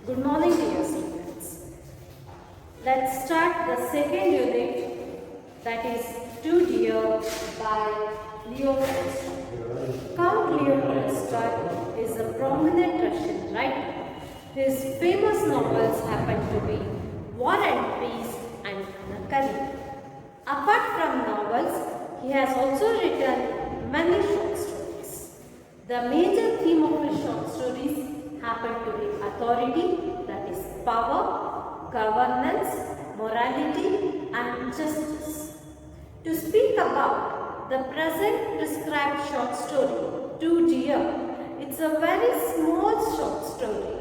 Good morning, dear students. Let's start the second unit, that is Two Deer by Leo Tolstoy. Count Leo Tolstoy is a prominent Russian writer. His famous novels happen to be War and Peace and Anna Karenina. Apart from novels, he has also written many short stories. The major theme of his short stories happen to be authority, that is power, governance, morality and justice. To speak about the present prescribed short story, Two Deer, it's a very small short story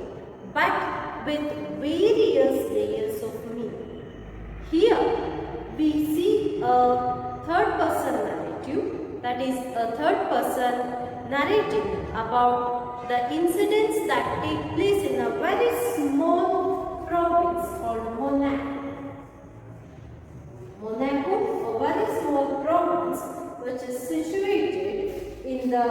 but with various layers of meaning. Here we see a third person narrative, that is a third person narrating about the incidents that take place in a very small province called Monaco. Monaco, a very small province which is situated in the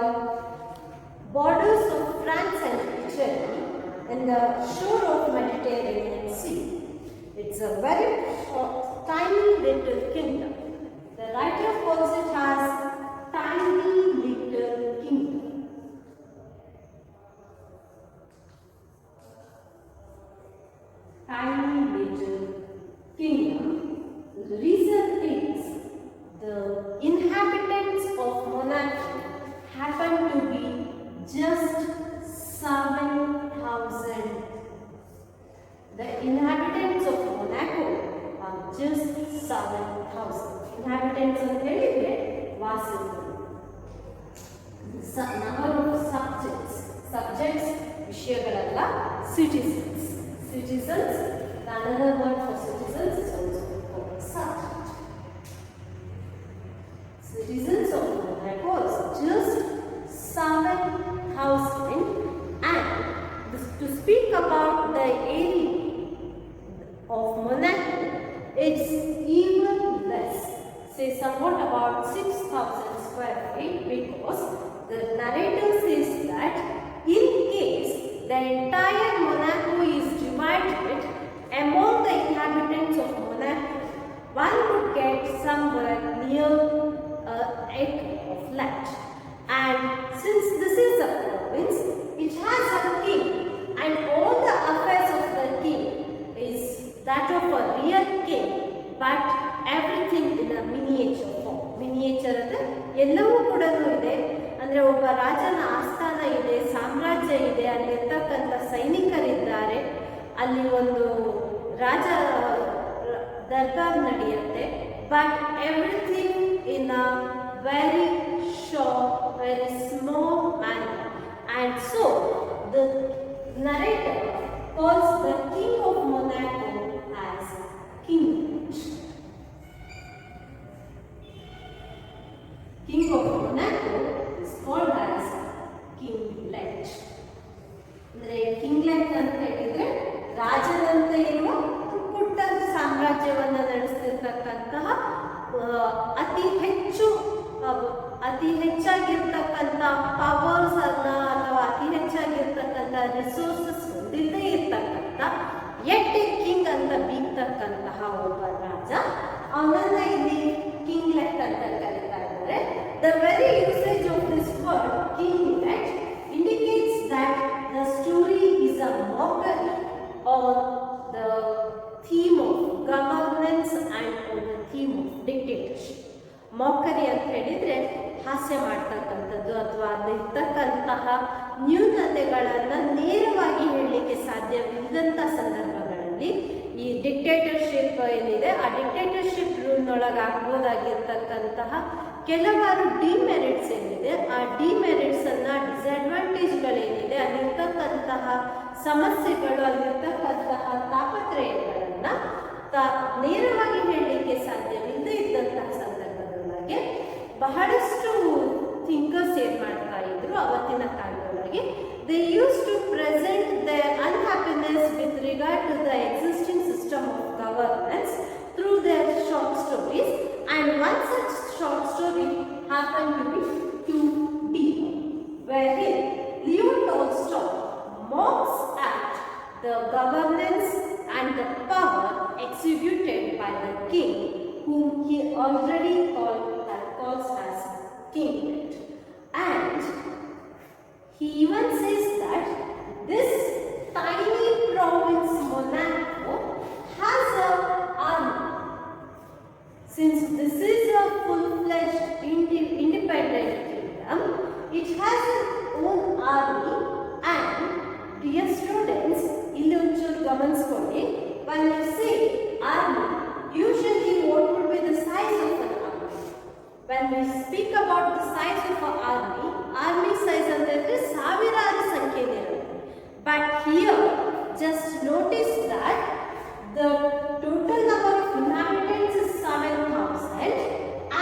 borders of France and Italy in the shore of Mediterranean Sea. It's a very short, tiny little kingdom. The writer calls it as Tiny Little Kingdom. Tiny Little Kingdom. The reason is the inhabitants of Monaco happen to be just 7,000. The inhabitants of Monaco are just 7,000. Inhabitants of ಹೇಳಿದ್ರೆ ವಾಸಿಗಳು. Number of subjects ವಿಷಯಗಳಲ್ಲ, citizens. Citizens, another word for citizens is also called subject. Citizens of Monaco is just 7,000, and to speak about the area of Monaco, it's even less, say somewhat about 6,000 square feet, because the narrator says that in case the entire Monaco is divided among the inhabitants of Monaco, one would get somewhere near an acre of land. And since this is a province, it has a king, and all the affairs of the king is that of a real king, but everything in a miniature form. Miniature ಅಂದರೆ ಎಲ್ಲವೂ ಕೂಡ ಇದೆ, ಅಂದರೆ ಒಬ್ಬ ರಾಜನ ಆಸ್ಥಾನ ಇದೆ, ಸಾಮ್ರಾಜ್ಯ ಇದೆ, ಅಲ್ಲಿರ್ತಕ್ಕಂಥ ಸೈನಿಕರಿದ್ದಾರೆ, ಅಲ್ಲಿ ಒಂದು ರಾಜ ದರ್ಬಾರ್ ನಡೆಯುತ್ತೆ, but everything in a very short, very small manner. And so the narrator calls the king of Monaco as King Leech. King of Monaco is called as King Leech. ಅಂದರೆ ಕಿಂಗ್ ಲೆಟ್ ಅಂತ ಹೇಳಿದ್ರೆ ರಾಜನಂತೆ ಇರುವ ಪುಟ್ಟ ಸಾಮ್ರಾಜ್ಯವನ್ನು ನಡೆಸ್ತಿರ್ತಕ್ಕಂತಹ ಅತಿ ಹೆಚ್ಚಾಗಿರ್ತಕ್ಕಂಥ powers ಅನ್ನ ಅಥವಾ ಅತಿ ಹೆಚ್ಚಾಗಿರ್ತಕ್ಕಂಥ ರಿಸೋರ್ಸಸ್ ಹೊಂದಿದ್ದೇ ಇರ್ತಕ್ಕಂಥ ಎಟ್ ಕಿಂಗ್ ಅಂತ ಬೀಗ್ತಕ್ಕಂತಹ ಒಬ್ಬ ರಾಜ, ಅವನನ್ನ ಇಲ್ಲಿ ಕಿಂಗ್ ಲೆಟ್ ಅಂತ ಕರೀತಾ ಇದ್ದಾರೆ. The very usage of this word king let indicates that the story is a ಮಾಕರಿ on the theme of governance and on the theme of dictatorship. ಮಾಕರಿ ಅಂತ ಹೇಳಿದರೆ ಹಾಸ್ಯ ಮಾಡ್ತಕ್ಕಂಥದ್ದು ಅಥವಾ ಅಲ್ಲಿರ್ತಕ್ಕಂತಹ ನ್ಯೂನತೆಗಳನ್ನು ನೇರವಾಗಿ ಹೇಳಲಿಕ್ಕೆ ಸಾಧ್ಯವಿಲ್ಲದಂಥ ಸಂದರ್ಭಗಳಲ್ಲಿ ಈ ಡಿಕ್ಟೇಟರ್ಶಿಪ್ ಏನಿದೆ, ಆ ಡಿಕ್ಟೇಟರ್ಶಿಪ್ ರೂಲ್ನೊಳಗೆ ಆಗ್ಬೋದಾಗಿರ್ತಕ್ಕಂತಹ ಕೆಲವಾರು ಡಿಮೆರಿಟ್ಸ್ ಏನಿದೆ, ಆ ಡಿಮೆರಿಟ್ಸನ್ನು, ಡಿಸ್ಅಡ್ವಾಂಟೇಜ್ಗಳೇನಿದೆ, ಅಲ್ಲಿರ್ತಕ್ಕಂತಹ ಸಮಸ್ಯೆಗಳು, ಅಲ್ಲಿರ್ತಕ್ಕಂತಹ ತಾಪತ್ರಯಗಳನ್ನು ನೇರವಾಗಿ ಹೇಳಲಿಕ್ಕೆ ಸಾಧ್ಯವಿಲ್ಲದೆ ಇದ್ದಂತಹ ಸಂದರ್ಭದೊಳಗೆ ಬಹಳಷ್ಟು ಥಿಂಕರ್ಸ್ ಏನು ಮಾಡ್ತಾ ಇದ್ರು ಅವತ್ತಿನ ಕಾಲದೊಳಗೆ. They used to present their unhappiness with regard to the existing system of governance through their short stories, and one such short story happen to be to D, wherein Leo Tolstoy mocks at the governance and the power executed by the king, whom he already calls as kinglet. And he even says that this tiny province Monaco has an army. Since this is a full-fledged independent kingdom, it has its own army. And dear students, ಇಲ್ಲಿ ಒಂಚೂರು ಗಮನಿಸ್ಕೊಳ್ಳಿ, when you say army, usually what would be the size of an army? When we speak about the size of an army size ಅಂದರೆ ಸಾವಿರಾರು ಸಂಖ್ಯೆಯಲ್ಲಿರುತ್ತೆ. But here, just notice that the total number of inhabitants is 7,000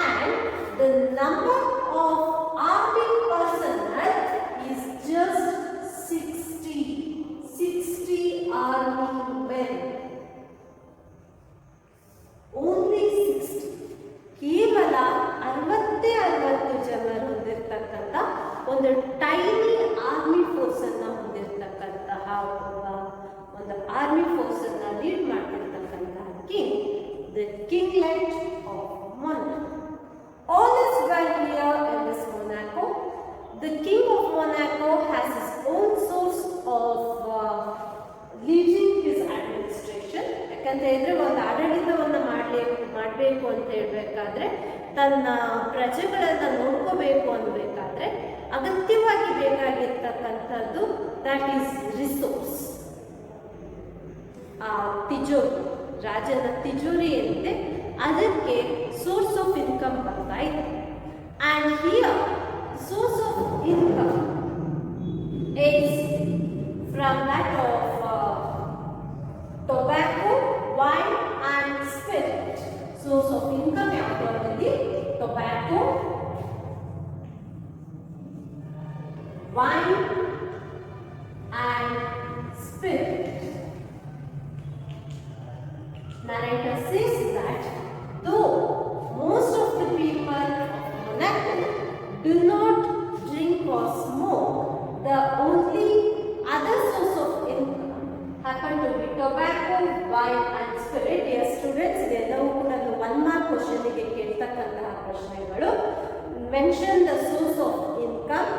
and the number of army personnel is just 60 army men. Only 60. ಕೇವಲ 60 ಜನರು ಹೊಂದಿರತಕ್ಕಂಥ ಒಂದು tiny army force ಅನ್ನು ಹೊಂದಿರತಕ್ಕಂತಹ ಒಂದು army force ಅನ್ನು ಲೀಡ್ ಮಾಡ್ತಿರ್ತಕ್ಕಂತಹ king, the kinglet of Monaco. All is well here in this Monaco. The king of Monaco has his own source of leading his administration. ಯಾಕಂತ ಹೇಳಿದ್ರೆ ಒಂದು ಆಡಳಿತವನ್ನು ಮಾಡಬೇಕು ಅಂತ ಹೇಳಬೇಕಾದ್ರೆ, ತನ್ನ ಪ್ರಜೆಗಳನ್ನ ನೋಡ್ಕೋಬೇಕು ಅನ್ನಬೇಕಾದ್ರೆ ಅಗತ್ಯವಾಗಿ ಬೇಕಾಗಿರ್ತಕ್ಕಂಥದ್ದು ದಟ್ ಈಸ್ ರಿಸೋರ್ಸ್. ತಿಜೋರಿ, ರಾಜನ ತಿಜೋರಿ ಏನಿದೆ ಅದಕ್ಕೆ ಸೋರ್ಸ್ ಆಫ್ ಇನ್ಕಮ್ ಬರ್ತಾ ಇದೆ. And here source of income is from that of tobacco, wine and spirit. Source of income ಯಾವುದು? Tobacco, wine and spirit. Narrator says that though most of the people of Monaco do not drink or smoke, the only other source of income happen to be tobacco, wine and spirit. Dear students, ಇದೆಲ್ಲವೂ ಕೂಡ 1 mark question ಗೆ ಕೇಳ್ತಕ್ಕಂತಹ ಪ್ರಶ್ನೆಗಳು. Mention the source of income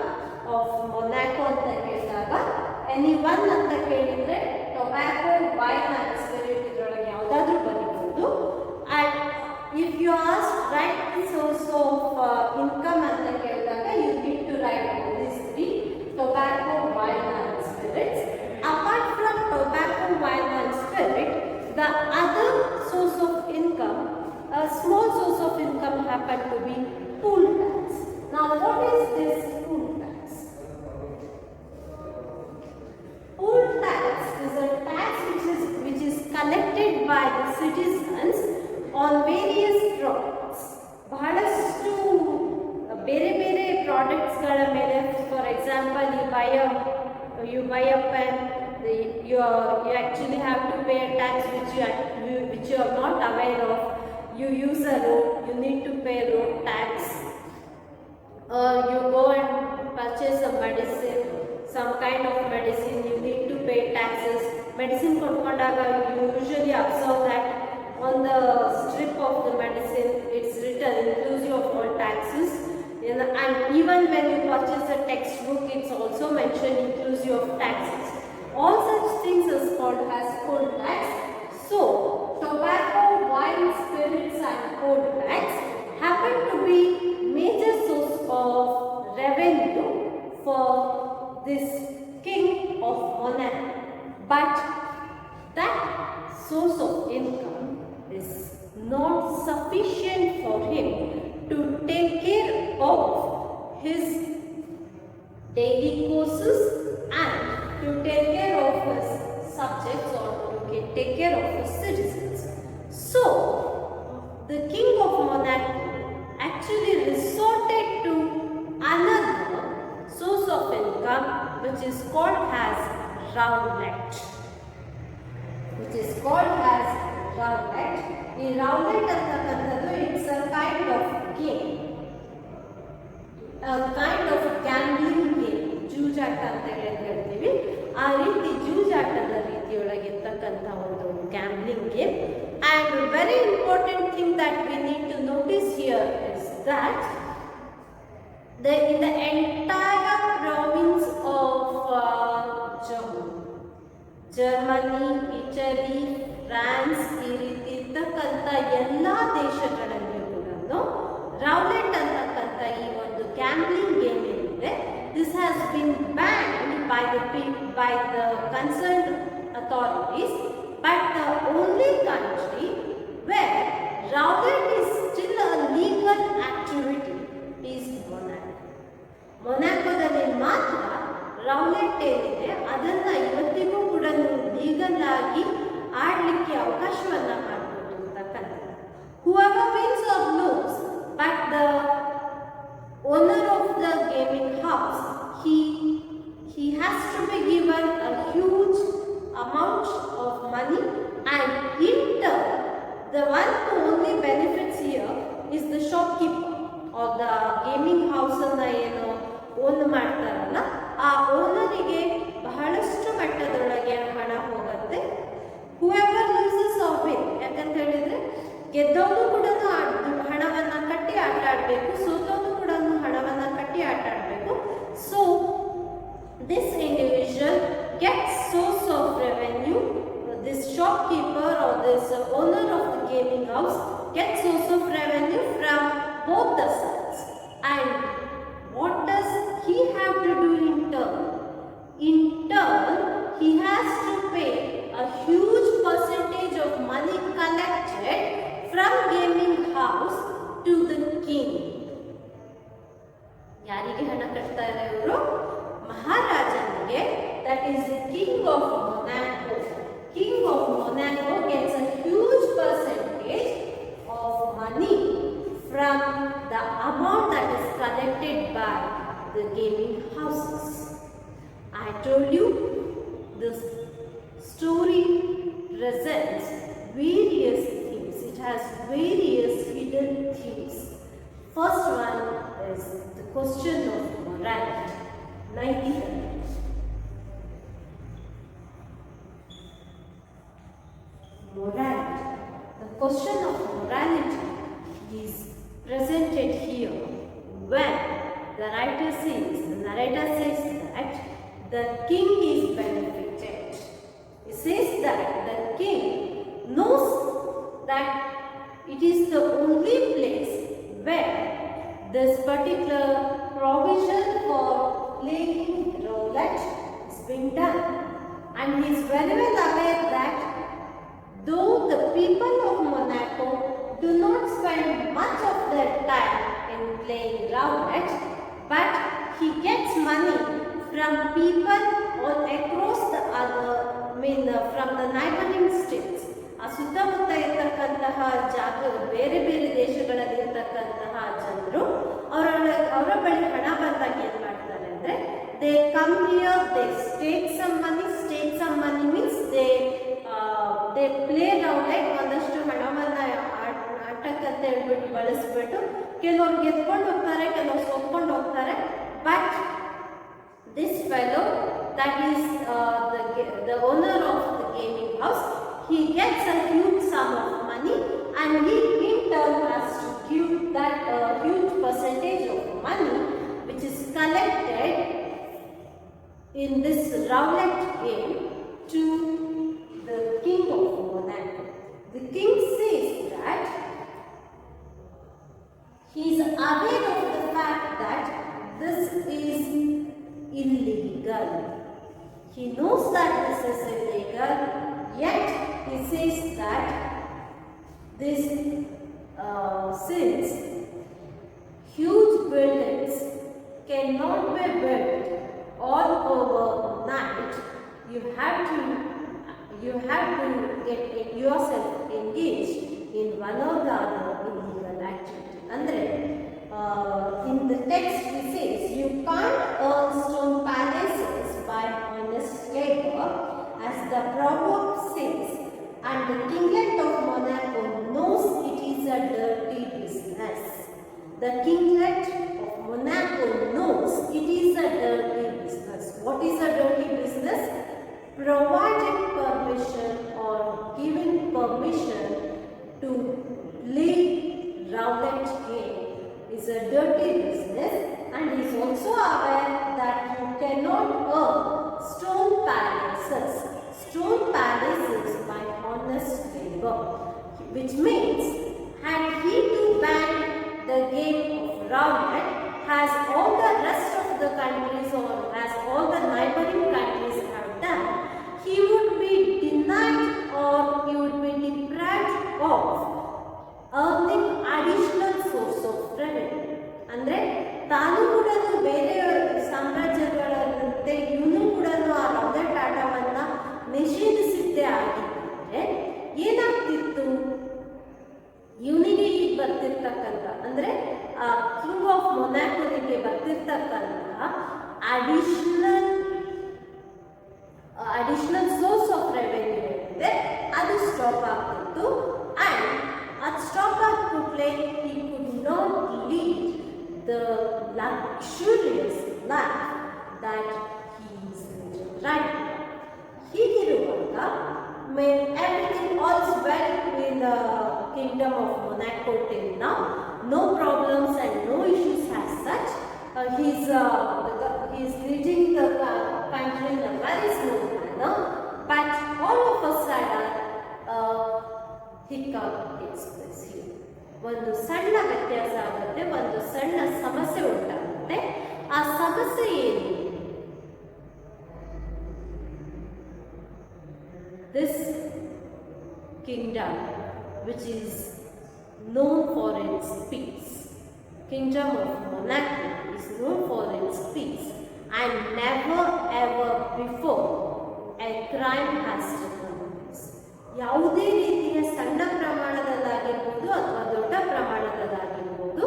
of Monaco ಅಂತ ಕೇಳಿದಾಗ any one ಅಂತ ಕೇಳಿದ್ರೆ tobacco, wine and spirit ಇದರೊಳಗೆ ಯಾವುದಾದ್ರೂ ಬರೀಬಹುದು. And if you ask write the source of income ಅಂತ ಕೇಳಿದಾಗ you need to write all these three: tobacco, wine and spirits. Apart from tobacco, wine and spirit, the other source of income, a small source of income, happen to be pool tax. Now what is this pool tax? Pool tax is a tax which is collected by the citizens on various products. ಬಹಳಷ್ಟು ಬೇರೆ ಬೇರೆ ಪ್ರಾಡಕ್ಟ್ಸ್ಗಳ ಮೇಲೆ, for example you buy a pen, you actually have to pay a tax which you are not aware of. You use a road, you need to pay road tax. You go and purchase a medicine, some kind of medicine, you need to pay taxes. Medicine ಕೊಂಡ್ಕೊಂಡಾಗ you usually observe that on the strip of the medicine it's written inclusive of all taxes. And even when you purchase a textbook, it's also mentioned inclusive of taxes. All such things is called as poll tax. So tobacco, wine, spirits and poll tax happen to be major source of revenue for this king of Monaco. But that source of income is not sufficient for him to take care of his daily courses and to take care of his subjects or to take care of his citizens. So the king of Monaco actually resorted to another source of income which is called as roulette. ಈ roulette ಅಂತಕ್ಕಂಥದ್ದು it's a kind of game, a kind of gambling game, ಜೂಜಾಟ ಅಂತ ಹೇಳ್ತೀವಿ. ಆ ರೀತಿ ಜೂಜಾಟದ ರೀತಿಯ And a very important thing that we need to notice here is that in the entire province of Germany, Italy, France ಈ ರೀತಿ ಇರ್ತಕ್ಕಂಥ ಎಲ್ಲ ದೇಶಗಳಲ್ಲಿಯೂ ಕೂಡ ರೌಲೆಟ್ ಅಂತಕ್ಕಂಥ ಈ ಒಂದು ಗ್ಯಾಮ್ಲಿಂಗ್ ಗೇಮ್ ಏನಿದೆ, this has been banned by the concerned authorities, but the only country where roulette is still a legal activity is Monaco. ಮೊನಾಕೋದಲ್ಲಿ ಮಾತ್ರ ರೌಲೆಟ್ ಏನಿದೆ ಅದನ್ನ ಇವತ್ತಿಗೂ ಕೂಡ ಲೀಗಲ್ ಆಗಿ ಆಡಲಿಕ್ಕೆ ಅವಕಾಶವನ್ನ ಮಾಡಬಹುದು ಅಂತಕ್ಕಂಥದ್ದು. Whoever wins or loses, but the owner of the gaming house, he has to be given a huge amount of money, and in turn the one who only benefits here is the shopkeeper or the gaming house ಅನ್ನ ಏನು own ಮಾಡ್ತಾರಲ್ಲ ಆ ಓನರಿಗೆ ಬಹಳಷ್ಟು ಮಟ್ಟದೊಳಗೆ ಹಣ ಹೋಗುತ್ತೆ. whoever loses or win, ಯಾಕಂತ ಹೇಳಿದ್ರೆ ಗೆದ್ದವನು ಕೂಡ ಹಣವನ್ನ ಕಟ್ಟಿ ಆಟ ಆಡಬೇಕು, ಸೋತವನು ಕೂಡ ಹಣವನ್ನ ಕಟ್ಟಿ ಆಟ ಆಡಬೇಕು. So this individual gets source of revenue, this shopkeeper or this owner of the gaming house gets source of revenue from both the sides. And what does he have to do in turn? In turn, he has to pay a huge percentage of money collected from gaming house to the king. ಯಾರಿಗೆ ಹಣ ಕಟ್ತಾ ಇದ್ದಾರೆ ಇವರು? ಮಹಾರಾಜನಿಗೆ. that is the king of Monaco. King of Monaco gets a huge percentage of money from the amount that is collected by the gaming houses. I told you this story presents various themes. It has various hidden themes. First one is the question of morality. 90. Morality. The question of morality is presented here when the narrator says that the king is benefited. He says that the king knows that it is the only place where this particular provision for playing roulette is being done, and he is very well aware that though the people of Monaco do not spend much of their time in playing roulette, but he gets money from people all across the from the neighboring states. ಆ ಸುತ್ತಮುತ್ತ ಇರ್ತಕ್ಕಂತಹ ಬೇರೆ ಬೇರೆ ದೇಶಗಳಲ್ಲಿ ಇರ್ತಕ್ಕಂತಹ ಜನರು ಅವರ ಬಳಿ ಹಣ ಬಂದಾಗ ಏನ್ ಮಾಡ್ತಾರೆ ಅಂದ್ರೆ they come here, they stake some money means they play roulette, ಒಂದಷ್ಟು ಹಣವನ್ನ ಆಟಕ್ಕಂತ ಹೇಳ್ಬಿಟ್ಟು ಬಳಸ್ಬಿಟ್ಟು ಕೆಲವ್ರು ಗೆದ್ಕೊಂಡು ಹೋಗ್ತಾರೆ, ಕೆಲವ್ರು ಸೋತ್ಕೊಂಡು ಹೋಗ್ತಾರೆ. But this fellow, that is the owner of the gaming house, he gets a huge sum of money, and he in turn has to give that huge percentage of money which is collected in this roulette game to the king of Monaco. The king says that he is aware of the fact that this is illegal. He knows that this is illegal, yet he says that this since huge buildings cannot be built all over night, you have to get yourself engaged in one or the other illegal activity. Andre in the text it says you can't earn stone palaces by honest labor, as the proverb says, and the kinglet of Monaco knows it is a dirty business. The kinglet of Monaco knows it is a dirty business. What is a dirty business? Providing permission or giving permission which means had he to ban the game of roulette as all the rest of the countries or as all the neighboring countries have done, he would be denied or he would be deprived of earning additional source of revenue. ಅಂದರೆ ತಾನು ಕೂಡ ಬೇರೆ ಸಾಮ್ರಾಜ್ಯಗಳಂತೆ ಇವನು ಕೂಡ ಆ roulette ಆಟವನ್ನ ನಿಷೇಧಿಸಿದ್ದೇ ಆಗಿದ್ದರೆ ಏನಾಗ್ತಿತ್ತು, ಇವನಿಗೆ ಈಗ ಬರ್ತಿರ್ತಕ್ಕಂಥ ಅಂದರೆ ಕಿಂಗ್ ಆಫ್ ಮೊನಾಕೋನಿಗೆ ಬರ್ತಿರ್ತಕ್ಕಂತಹ ಅಡಿಷನಲ್ ಸೋರ್ಸ್ ಆಫ್ ರೆವೆನ್ಯೂ ಏನಿದೆ ಅದು ಸ್ಟಾಪ್ ಆಗ್ತಿತ್ತು. ಆ್ಯಂಡ್ ಅದು ಸ್ಟಾಪ್ ಆಗ್ಬಿಟ್ಲೆ he could not lead the luxurious life that he is living right now. ಹೀಗಿರುವಾಗ when everything all's well in the kingdom of Monaco till now, no problems and no issues as such. He's leading the country in a very smooth manner, but all of a sudden hiccup takes place here. ಒಂದು ಸಣ್ಣ ವ್ಯತ್ಯಾಸ ಆಗುತ್ತೆ, ಒಂದು ಸಣ್ಣ ಸಮಸ್ಯೆ ಉಂಟಾಗುತ್ತೆ. ಆ ಸಮಸ್ಯೆ ಏನು? This kingdom, which is known for its peace, kingdom of Monaco is known for its peace, and never ever before a crime has taken place. ಯಾವುದೇ ರೀತಿಯ ಸಣ್ಣ ಪ್ರಮಾಣದಲ್ಲಾಗಿರ್ಬೋದು ಅಥವಾ ದೊಡ್ಡ ಪ್ರಮಾಣದಲ್ಲಾಗಿರ್ಬೋದು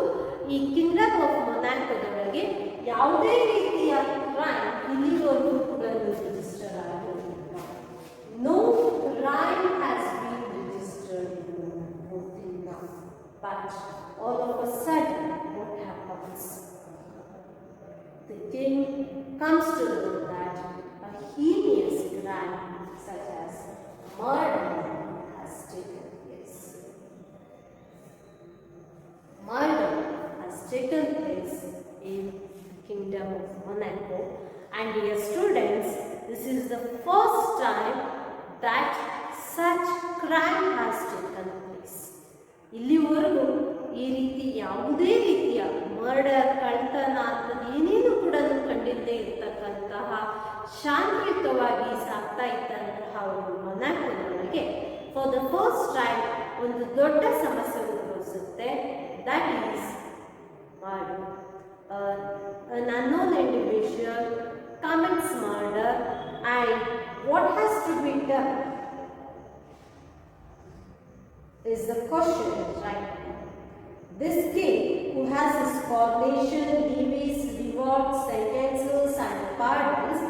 ಈ ಕಿಂಗ್ಡಮ್ ಆಫ್ ಮೊನಾಕೋದೊಳಗೆ ಯಾವುದೇ ರೀತಿಯ ಕ್ರೈಮ್ ಇಲ್ಲಿವರೆಗೂ ಕೂಡ ರಿಜಿಸ್ಟರ್ ಆಗಿರಲಿಲ್ಲ. No crime has been registered in now, but all of a sudden what happens? The king comes to know that a heinous crime such as murder has taken place. Murder has taken place in the kingdom of Monaco, and dear students, this is the first time that such crime has taken place. ಇಲ್ಲಿವರೆಗೂ ಈ ರೀತಿ ಯಾವುದೇ ರೀತಿಯ murder, ಕಳ್ತನ ಅಂತ ಏನೇನು ಕೂಡ ಕಂಡಿದ್ದೇ ಇರ್ತಕ್ಕಂತಹ ಶಾಂತಿಯುತವಾಗಿ ಸಾಗ್ತಾ ಇದ್ದಂತಹ ಒಂದು ಮೊನಾಕೋದೊಳಗೆ ಫಾರ್ ದ ಫಸ್ಟ್ ಟೈಮ್ ಒಂದು ದೊಡ್ಡ ಸಮಸ್ಯೆ ಉದ್ಭವಿಸುತ್ತೆ. That is murder. An unknown individual commits murder, and what has to be done is the question right now. This king, who has his coronation, levies, rewards, sentences and pardons,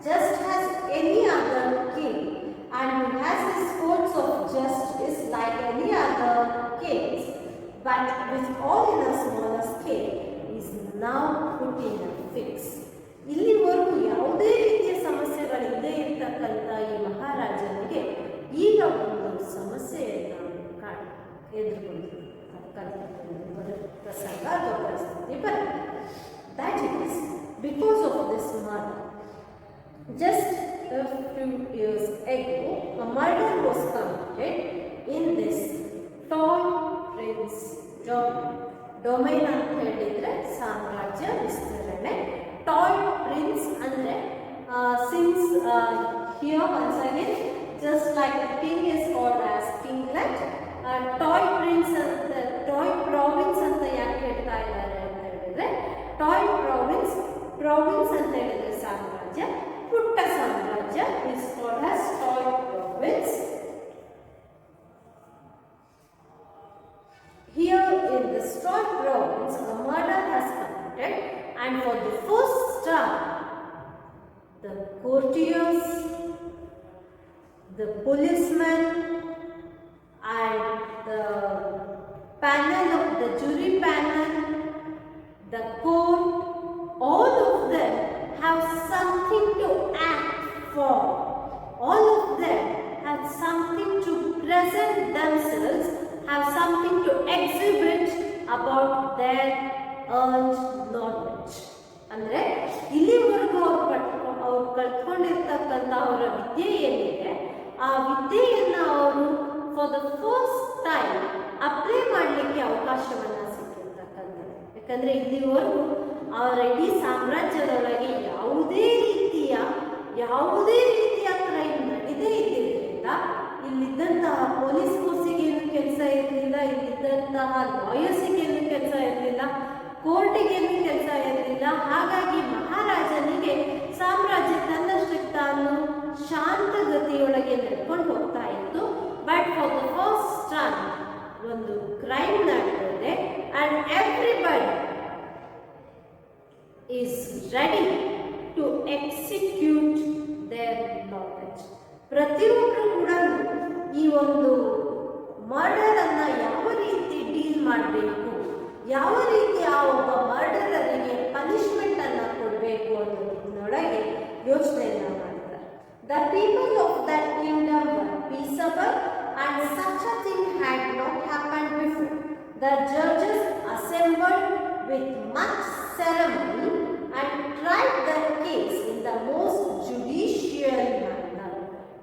just as any other king, and who has his courts of justice like any other kings, but with all in a smaller scale, is now put in a fix. ಇಲ್ಲಿವರೆಗೂ ಯಾವುದೇ ರೀತಿಯ ಸಮಸ್ಯೆಗಳಿಲ್ಲದೆ ಇರ್ತಕ್ಕಂಥ ಈ ಮಹಾರಾಜನಿಗೆ ಈಗ ಒಂದು ಸಮಸ್ಯೆಯನ್ನು ಎದುರುಗೊಂಡು ಪ್ರಸಂಗ ಅಥವಾ ಪರಿಸ್ಥಿತಿ ಬರುತ್ತೆ. That is because of this murder. Just a few years ago, a murder was committed in this toy prince domain ಅಂತ ಹೇಳಿದ್ರೆ ಸಾಮ್ರಾಜ್ಯ ವಿಸ್ತರಣೆ. ಟಾಯ್ ಪ್ರಿನ್ಸ್ ಅಂದರೆ since here once again just like the king is called as kinglet, toy prince ಅಂತ toy province ಅಂತ ಯಾಕೆ ಹೇಳ್ತಾ ಇದ್ದಾರೆ ಅಂತ ಹೇಳಿದ್ರೆ ಟಾಯ್ ಪ್ರಾವಿನ್ಸ್ ಅಂತ ಹೇಳಿದ್ರೆ ಸಾಮ್ರಾಜ್ಯ, ಪುಟ್ಟ ಸಾಮ್ರಾಜ್ಯ is called as toy province. Here in this toy province a murder has committed, and for the first time the courtiers, the policemen and the panel of the jury panel, the court, all of them have something to act for. All of them have something to present themselves, have something to exhibit about their earned knowledge. ಅಂದರೆ ಇಲ್ಲಿವರೆಗೂ ಅವ್ರು ಕಲ್ತ್ಕೊಂಡಿರ್ತಕ್ಕಂಥ ಅವರ ವಿದ್ಯೆ ಏನಿದೆ ಆ ವಿದ್ಯೆಯನ್ನು ಅವರು for the first time time apply ಮಾಡಲಿಕ್ಕೆ ಅವಕಾಶವನ್ನ ಸಿಕ್ಕಿರ್ತಕ್ಕಂಥದ್ದು. ಯಾಕಂದ್ರೆ ಇಲ್ಲಿವರೆಗೂ ಅವರ ಇಡೀ ಸಾಮ್ರಾಜ್ಯದೊಳಗೆ ಯಾವುದೇ ರೀತಿಯ ಕ್ರೈಮ್ ನಡೀದೇ ಇದ್ದಿದ್ದರಿಂದ ಇಲ್ಲಿದ್ದಂತಹ ಪೊಲೀಸ್ ಫೋರ್ಸಿಗೆ ಏನು ಕೆಲಸ ಇರಲಿಲ್ಲ, ಇಲ್ಲಿದ್ದಂತಹ ಲಾಯರ್ಸಿಗೆ ಏನು ಕೆಲಸ ಇರಲಿಲ್ಲ, ಕೋರ್ಟಿಗೆ ಏನು ಕೆಲಸ ಇರಲಿಲ್ಲ. ಹಾಗಾಗಿ ಮಹಾರಾಜನಿಗೆ ಸಾಮ್ರಾಜ್ಯ ತನ್ನಷ್ಟಕ್ಕೆ ತಾನು ಶಾಂತಗತಿಯೊಳಗೆ ನಡ್ಕೊಂಡು ಹೋಗ್ತಾ ಇತ್ತು. But for the first time ಒಂದು ಕ್ರೈಮ್ ನಡೆದಿದೆ and everybody is ready to execute their knowledge. ಪ್ರತಿಯೊಬ್ಬರು ಕೂಡ ಈ ಒಂದು ಮರ್ಡರ್ ಅನ್ನ ಯಾವ ರೀತಿ ಡೀಲ್ ಮಾಡಬೇಕು, ಯಾವ ರೀತಿ ಆ ಒಬ್ಬ ಮರ್ಡರರಿಗೆ ಪನಿಷ್ಮೆಂಟ್ ಅನ್ನ ಕೊಡಬೇಕು ಅನ್ನೋದರೊಳಗೆ ಯೋಚನೆಯನ್ನ ಮಾಡ್ತಾರೆ. The people of that Kingdom var ಪೀಸಬಲ್ and such a thing had not happened before. The judges assembled with much ceremony and tried their case in the most judicial manner.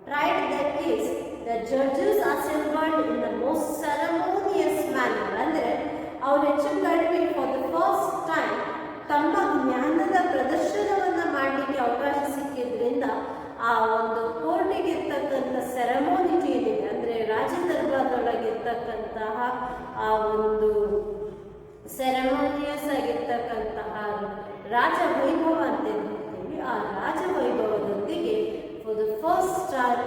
Tried their case. The judges assembled in the most ceremonious manner. ಅಂದರೆ ಅವರು ಹೆಚ್ಚು ಕಡಿಮೆ for the first time ತಮ್ಮ ಜ್ಞಾನದ ಪ್ರದರ್ಶನವನ್ನ ಮಾಡಲಿಕ್ಕೆ ಅವಕಾಶ ಸಿಕ್ಕಿದ್ರಿಂದ ಆ ಒಂದು ಕೋರ್ಟಿಗೆ ಇರ್ತಕ್ಕಂಥ ಸೆರೆಮೋನಿಟಿ ಏನಿದೆ, ಅಂದರೆ ರಾಜ ದರ್ಬಾರ್ದೊಳಗಿರ್ತಕ್ಕಂತಹ ಆ ಒಂದು ಸೆರೆಮೋನಿಯಸ್ ಆಗಿರ್ತಕ್ಕಂತಹ ರಾಜವೈಭವ ಅಂತ ಹೇಳ್ತೀವಿ, ಆ ರಾಜವೈಭವದೊಂದಿಗೆ ಫಾರ್ ದ ಫಸ್ಟ್ ಟೈಮ್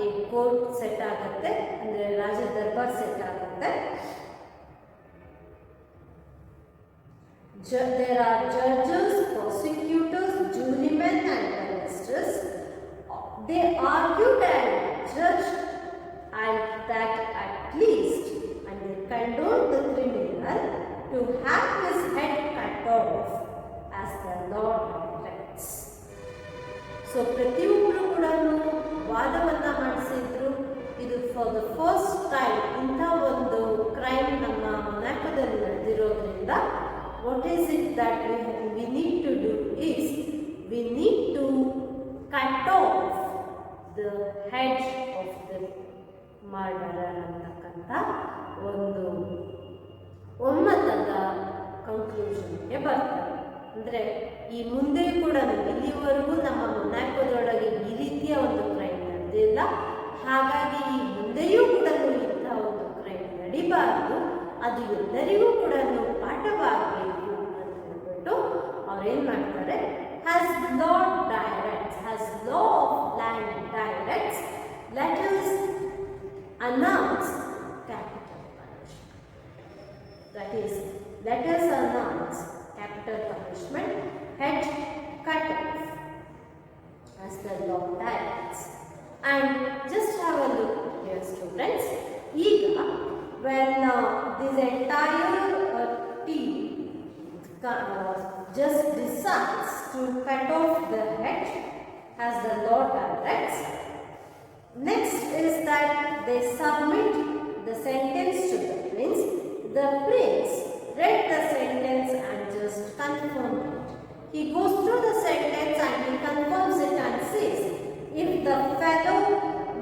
ಈ ಕೋರ್ಟ್ ಸೆಟ್ ಆಗುತ್ತೆ, ಅಂದರೆ ರಾಜ ದರ್ಬಾರ್ ಸೆಟ್ ಆಗುತ್ತೆ. There are judges, prosecutors, jurymen and barristers. They argued and judged and that at least, and they condoned the criminal to have his head cut off as the law directs. So ಪ್ರತಿಯೊಬ್ಬರು ಕೂಡ ವಾದವನ್ನ ಮಾಡಿಸಿದ್ರು. ಇದು for the first time ಇಂಥ ಒಂದು crime ನಮ್ಮ ಮೊನಾಕೋದಲ್ಲಿ ನಡೆದಿರೋದ್ರಿಂದ what is it that we need to do is we need to cut off the head of the murderer ಅಂತಕ್ಕಂಥ ಒಂದು ಒಮ್ಮತದ ಕನ್ಕ್ಲೂಷನ್ಗೆ ಬರ್ತಾರೆ. ಅಂದರೆ ಈ ಮುಂದೆ ಕೂಡ ಇಲ್ಲಿವರೆಗೂ ನಮ್ಮ ಮೊನಾಕೋದೊಳಗೆ ಈ ರೀತಿಯ ಒಂದು ಕ್ರೈಮ್ ನಡೆದಿಲ್ಲ, ಹಾಗಾಗಿ ಈ ಮುಂದೆಯೂ ಕೂಡ ಇಂಥ ಒಂದು ಕ್ರೈಮ್ ನಡಿಬಾರದು, ಅದು ಎಲ್ಲರಿಗೂ ಕೂಡ ಪಾಠವಾಗಬೇಕು ಅಂತ ಹೇಳ್ಬಿಟ್ಟು ಅವ್ರೇನು ಮಾಡ್ತಾರೆ, has law directs, has law of land directs, let us announce capital punishment. That is, let us announce capital punishment, head cut off as the law directs. And just have a look here, students. Ega, when this entire team just decides to cut off the head as the law directs, next is that they submit the sentence to the prince. The prince read the sentence and just confirmed it. He goes through the sentence and he confirms it and says, if the fellow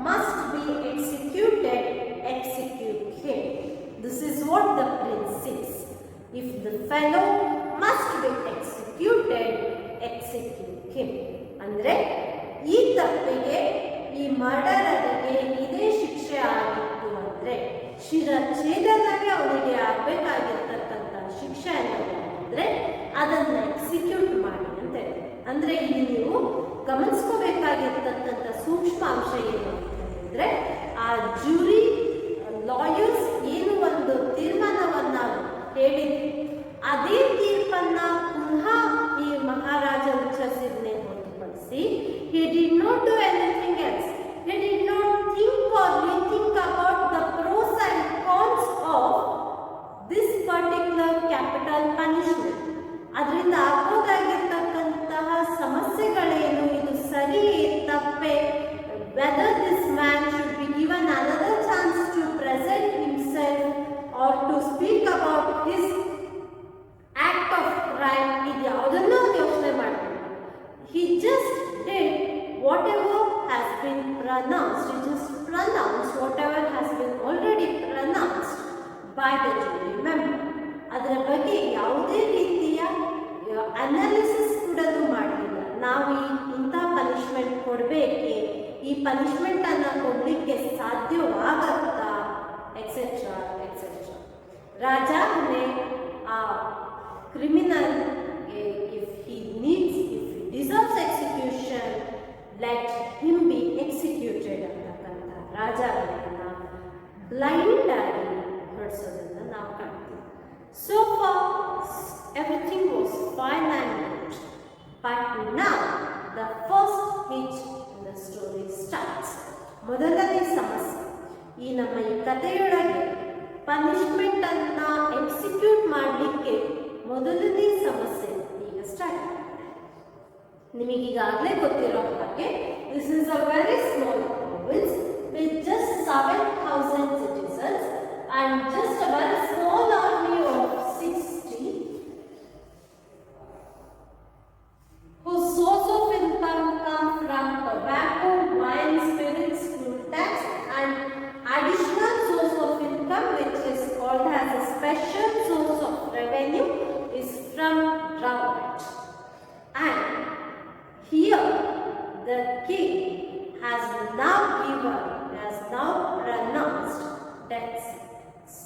must be executed, execute him. This is what the prince says. If the fellow must be executed, execute him. ಅಂದರೆ ಈ ತಪ್ಪಿಗೆ, ಈ ಮರ್ಡರರಿಗೆ ಇದೇ ಶಿಕ್ಷೆ ಆಗಿತ್ತು ಅಂದರೆ ಶಿರಚ್ಛೇದನಾಗೆ ಅವನಿಗೆ ಆಗಬೇಕಾಗಿರ್ತಕ್ಕಂಥ ಶಿಕ್ಷೆ ಅನ್ನೋದಾದರೆ ಅದನ್ನು ಎಕ್ಸಿಕ್ಯೂಟ್ ಮಾಡಿ ಅಂತ ಹೇಳಿ. ಅಂದರೆ ಇಲ್ಲಿ ನೀವು ಗಮನಿಸ್ಕೋಬೇಕಾಗಿರ್ತಕ್ಕಂಥ ಸೂಕ್ಷ್ಮ ಅಂಶ ಏನು ಅಂತ ಹೇಳಿದ್ರೆ, ಆ ಜೂರಿ ಲಾಯರ್ಸ್ ಏನು ಒಂದು ತೀರ್ಮಾನವನ್ನ ಹೇಳಿದ್ರು, ಅದೇ ತೀರ್ಪನ್ನ ಪುನಃ ಈ ಮಹಾರಾಜ ಉಚ್ಚರಿಸಿದ್ನೇ ಹೊರತುಪಡಿಸಿ he did not do anything else. He did not think or rethink about the pros and cons of this particular capital punishment. ಅದರಿಂದ ಆಗೋದಾಗಿರ್ತಕ್ಕಂತಹ ಸಮಸ್ಯೆಗಳೇನು, ಇದು ಸರಿ ತಪ್ಪೆ, whether this man should be given another chance to present himself or to speak about his act just pronounce whatever has been already pronounced by the jury member. ಅದರ ಬಗ್ಗೆ ಯಾವುದೇ ರೀತಿಯ analysis ಕೂಡ ಮಾಡಲಿಲ್ಲ. ನಾವು ಇಂಥ ಪನಿಷ್ಮೆಂಟ್ ಕೊಡಬೇಕೆ, ಈ ಪನಿಷ್ಮೆಂಟ್ ಅನ್ನು ಕೊಡಲಿಕ್ಕೆ ಸಾಧ್ಯವಾಗತ್ತಾ, ಎಕ್ಸೆಟ್ರಾ ಎಕ್ಸೆಟ್ರಾ. ರಾಜಾಜ್ಞೆ ಆ criminal if he deserves execution, let him be executed ಅಂತಕ್ಕಂಥ ರಾಜಾಜ್ಞೆಯನ್ನು ಬ್ಲೈಂಡ್ ಆಗಿ ಹೊರಡಿಸೋದನ್ನು ನಾವು ಕಾಣ್ತೀವಿ. So far everything was fine and good, but now the first hitch in the story starts. ಮೊದಲನೇ ಸಮಸ್ಯೆ, ಈ ನಮ್ಮ ಈ ಕಥೆಯೊಳಗೆ ಪನಿಷ್ಮೆಂಟ್ ಅನ್ನ ಎಕ್ಸಿಕ್ಯೂಟ್ ಮಾಡಲಿಕ್ಕೆ ಮೊದಲನೇ ಸಮಸ್ಯೆ ಈಗ ಸ್ಟಾರ್ಟ್. ನಿಮಗೀಗಾಗಲೇ ಗೊತ್ತಿರೋ ಹಾಗೆ this is a very small province with just 7,000 citizens and just a very small army of 60 whose source of income come from tobacco, wine, spirits, fruit tax, and additional source of income which is called as a special source of revenue is from drought. And here the king has now pronounced death sentence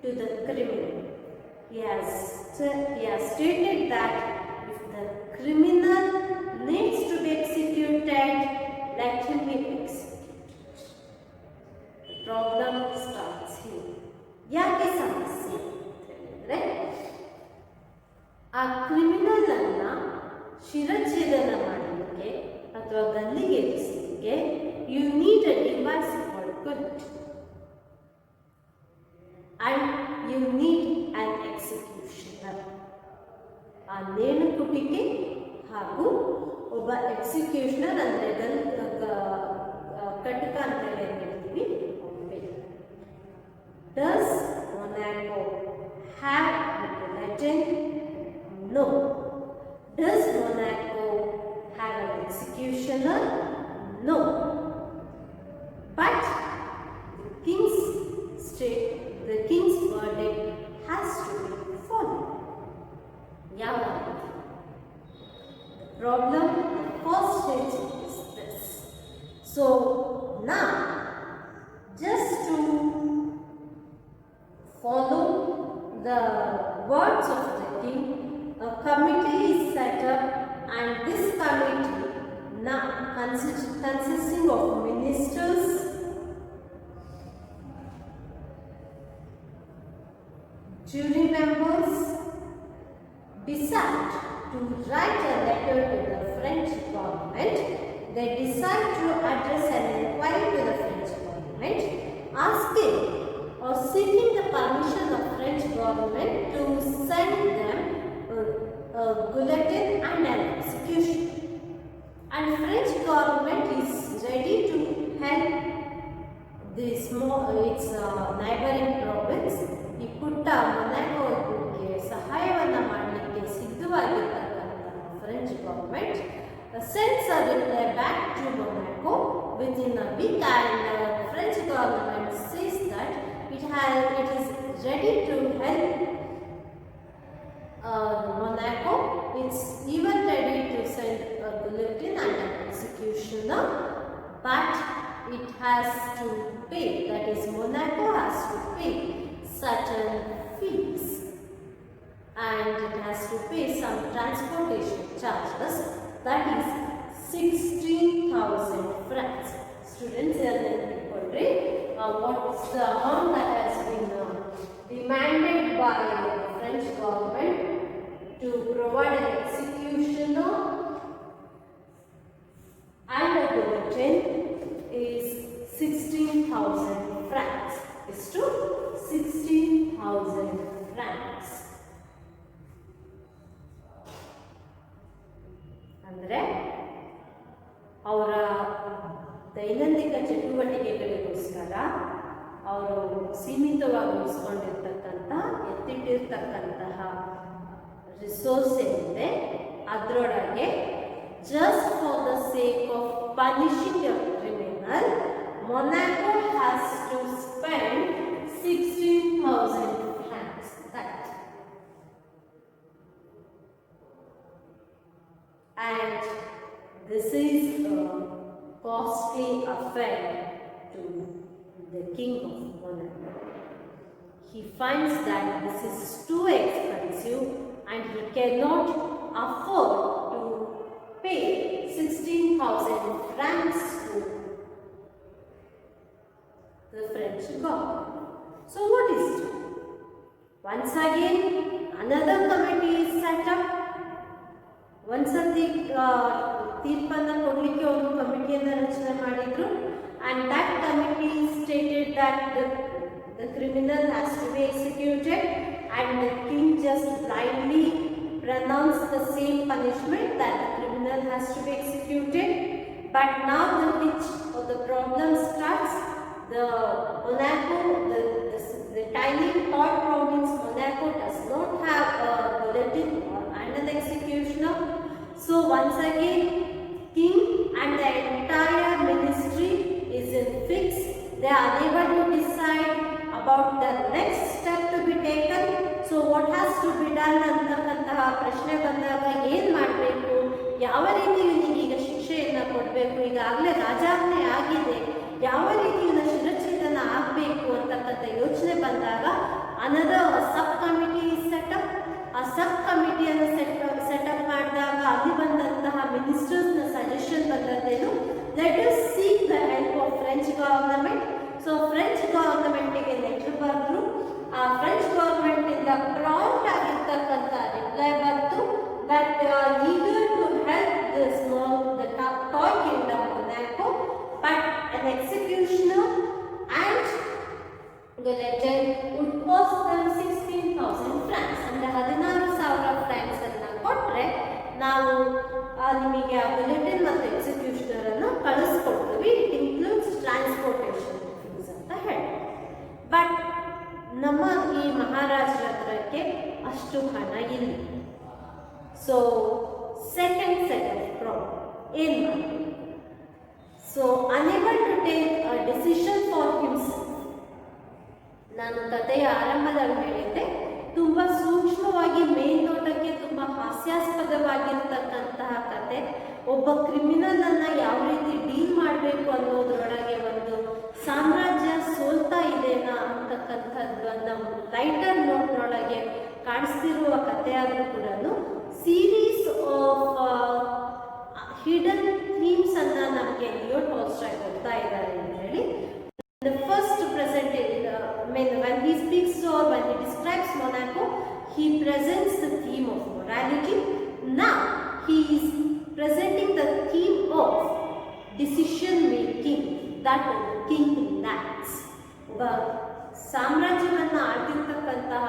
to the criminal. He has stated that if the criminal needs to be executed, let him be executed. The problem starts here. ಯಾಕೆ ಸಮಸ್ಯೆ ಹೇಳಿದ್ರೆ, ಆ criminal ಅನ್ನ ಶಿರಚ್ಛೇದನ ಮಾಡಲಿಕ್ಕೆ ಅಥವಾ ಗಲ್ಲಿಗೆ ಇರಿಸಲಿಕ್ಕೆ you need a device called guillotine and you need an executioner. ಆ ನೇಣುಕುಟಿಕೆ ಹಾಗೂ ಒಬ್ಬ ಎಕ್ಸಿಕ್ಯೂಷನರ್ ಅಂದರೆ ಕಟಕ ಅಂತ ಹೇಳ್ತೀವಿ. Does Monaco have a guillotine? No. Does Monaco have an executioner? No. But the king's verdict has to be followed. Yeah. The problem, the first stage is this. So now, just to follow the words of the king, a committee is set up, and this committee now consisting of ministers, jury members, decide to write a letter to the French government. They decide to address an inquiry to the French government, asking or seeking the permission of French government to send them a guillotine and an execution. And French government is ready to help this its neighboring province. ಈ ಪುಟ್ಟ ಮೊನಾಕೋಗೆ ಸಹಾಯವನ್ನು ಮಾಡಲಿಕ್ಕೆ ಸಿದ್ಧವಾಗಿರ್ತಕ್ಕಂಥ French government sends a reply back to Monaco within a week, and French government says that it is ready to help Monaco. It's even ready to send a guillotine and an executioner, but it has to pay, that is Monaco has to pay certain fees, and it has to pay some transportation charges, that is 16,000 francs. Students, what is the amount that has been demanded by the French government to provide an executioner and a guillotine is 16,000 francs. Is to 16,000 francs. ಅಂದರೆ ಅವರ ದೈನಂದಿನ ಚಟುವಟಿಕೆಗಳಿಗೋಸ್ಕರ ಅವರು ಸೀಮಿತವಾಗಿ ಉಳಿಸ್ಕೊಂಡಿರ್ತಕ್ಕಂಥ ಎತ್ತಿಟ್ಟಿರ್ತಕ್ಕಂತಹ resource ಏನಿದೆ ಅದರೊಳಗೆ just for the sake of punishing A criminal Monaco has to spend 16,000 francs. That. And this is a costly affair to the king of Monaco. He finds that this is too expensive and he cannot afford to pay 16,000 francs to the French government. So what is done? Once again, another committee is set up. ಒಂದ್ಸತಿ ತೀರ್ಪನ್ನು ಕೊಡಲಿಕ್ಕೆ ಒಂದು ಕಮಿಟಿಯನ್ನು ರಚನೆ ಮಾಡಿದ್ರು, and that committee stated that the criminal has to be executed, and the king just blindly pronounced the same punishment that the criminal has to be executed. But now the pitch of the problem starts. The Monaco, the tiny toy province Monaco does not have a bulletin or an executioner. So once again, king and the entire ministry is in fix. They are unable to decide about the next step to be taken. So what has to be done ಅಂತಕ್ಕಂತಹ ಪ್ರಶ್ನೆ ಬಂದಾಗ ಏನು ಮಾಡಬೇಕು, ಯಾವ ರೀತಿ ಇವನಿಗೆ ಈಗ ಶಿಕ್ಷೆಯನ್ನು ಕೊಡಬೇಕು, ಈಗಾಗಲೇ ರಾಜಾಜ್ಞೆ ಆಗಿದೆ, ಯಾವ ರೀತಿ ಇವನ ಶಿರಚ್ಛೇದನ ಆಗಬೇಕು ಅಂತಕ್ಕಂಥ ಯೋಚನೆ ಬಂದಾಗ ಅನದರ್ ಸಬ್ ಕಮಿಟಿ ಸೆಟಪ್. ಆ ಸಬ್ ಕಮಿಟಿಯನ್ನು ಸೆಟಪ್ ಮಾಡಿದಾಗ ಅಲ್ಲಿ ಬಂದಂತಹ ಮಿನಿಸ್ಟರ್ಸ್ನ ಸಜೆಷನ್ ಬಂದದ್ದೇನು, let us seek the help of French government. So French ಗವರ್ನಮೆಂಟ್ಗೆ ಲೆಟರ್ ಬರೆದ್ರು. ಆ ಫ್ರೆಂಚ್ ಗವರ್ನಮೆಂಟ್ ಇಂದ ಪ್ರಾಂಪ್ಟ್ ಆಗಿರ್ತಕ್ಕಂಥ ರಿಪ್ಲೈ ಬಂತು that they are eager to help the toy kingdom Monaco, but an executioner and the legend would cost them 16,000 francs. ಅಂದರೆ 16,000 francs ಅನ್ನು ಕೊಟ್ಟರೆ ನಾವು ನಿಮಗೆ ಆ ಬುಲೆಟಿನ್ ಮತ್ತು ಎಕ್ಸಿಕ್ಯೂಷನರ್ ಅನ್ನು ಕಳಿಸ್ಕೊಡ್ತೀವಿ. ಇಟ್ ಇನ್ಕ್ಲೂಡ್ಸ್ ಟ್ರಾನ್ಸ್ಪೋರ್ಟೇಷನ್ ಫೀಸ್ ಅಂತ ಹೇಳಿ. ಬಟ್ ನಮ್ಮ ಈ ಮಹಾರಾಜರ ಹತ್ರಕ್ಕೆ ಅಷ್ಟು ಹಣ ಇಲ್ಲ. So second set of problem ಏನು ಮಾಡಬೇಕು? So unable to take a decision for himself. ನಾನು ಕಥೆಯ ಆರಂಭದಲ್ಲಿ ಹೇಳಿದ್ದೆ, ತುಂಬ ಸೂಕ್ಷ್ಮವಾಗಿ ಮೇಲ್ನೋಟಕ್ಕೆ ತುಂಬ ಹಾಸ್ಯಾಸ್ಪದವಾಗಿರ್ತಕ್ಕಂತಹ ಕತೆ. ಒಬ್ಬ ಕ್ರಿಮಿನಲ್ ಅನ್ನ ಯಾವ ರೀತಿ ಡೀಲ್ ಮಾಡಬೇಕು ಅನ್ನೋದ್ರೊಳಗೆ ಒಂದು ಸಾಮ್ರಾಜ್ಯ ಸೋಲ್ತಾ ಇದೆನಾ ಅಂತಕ್ಕಂಥದ್ದನ್ನು ಲೈಟರ್ ನೋಟ್ನೊಳಗೆ ಕಾಣಿಸ್ತಿರುವ ಕಥೆಯಾದರೂ ಕೂಡ ಸೀರೀಸ್ ಆಫ್ ಹಿಡನ್ ಥೀಮ್ಸ್ ಅನ್ನ ನಮಗೆ ಲಿಯೋ ಟಾಲ್ಸ್ಟಾಯ್ ಕೊಡ್ತಾ ಇದ್ದಾರೆ ಅಂತ ಹೇಳಿ. The first presented, when he speaks or when he describes Monaco, he presents the theme of morality. Now he is presenting the theme of decision making that the king lacks. ಸಾಮ್ರಾಜ್ಯವನ್ನು ಆಳ್ತಿರ್ತಕ್ಕಂತಹ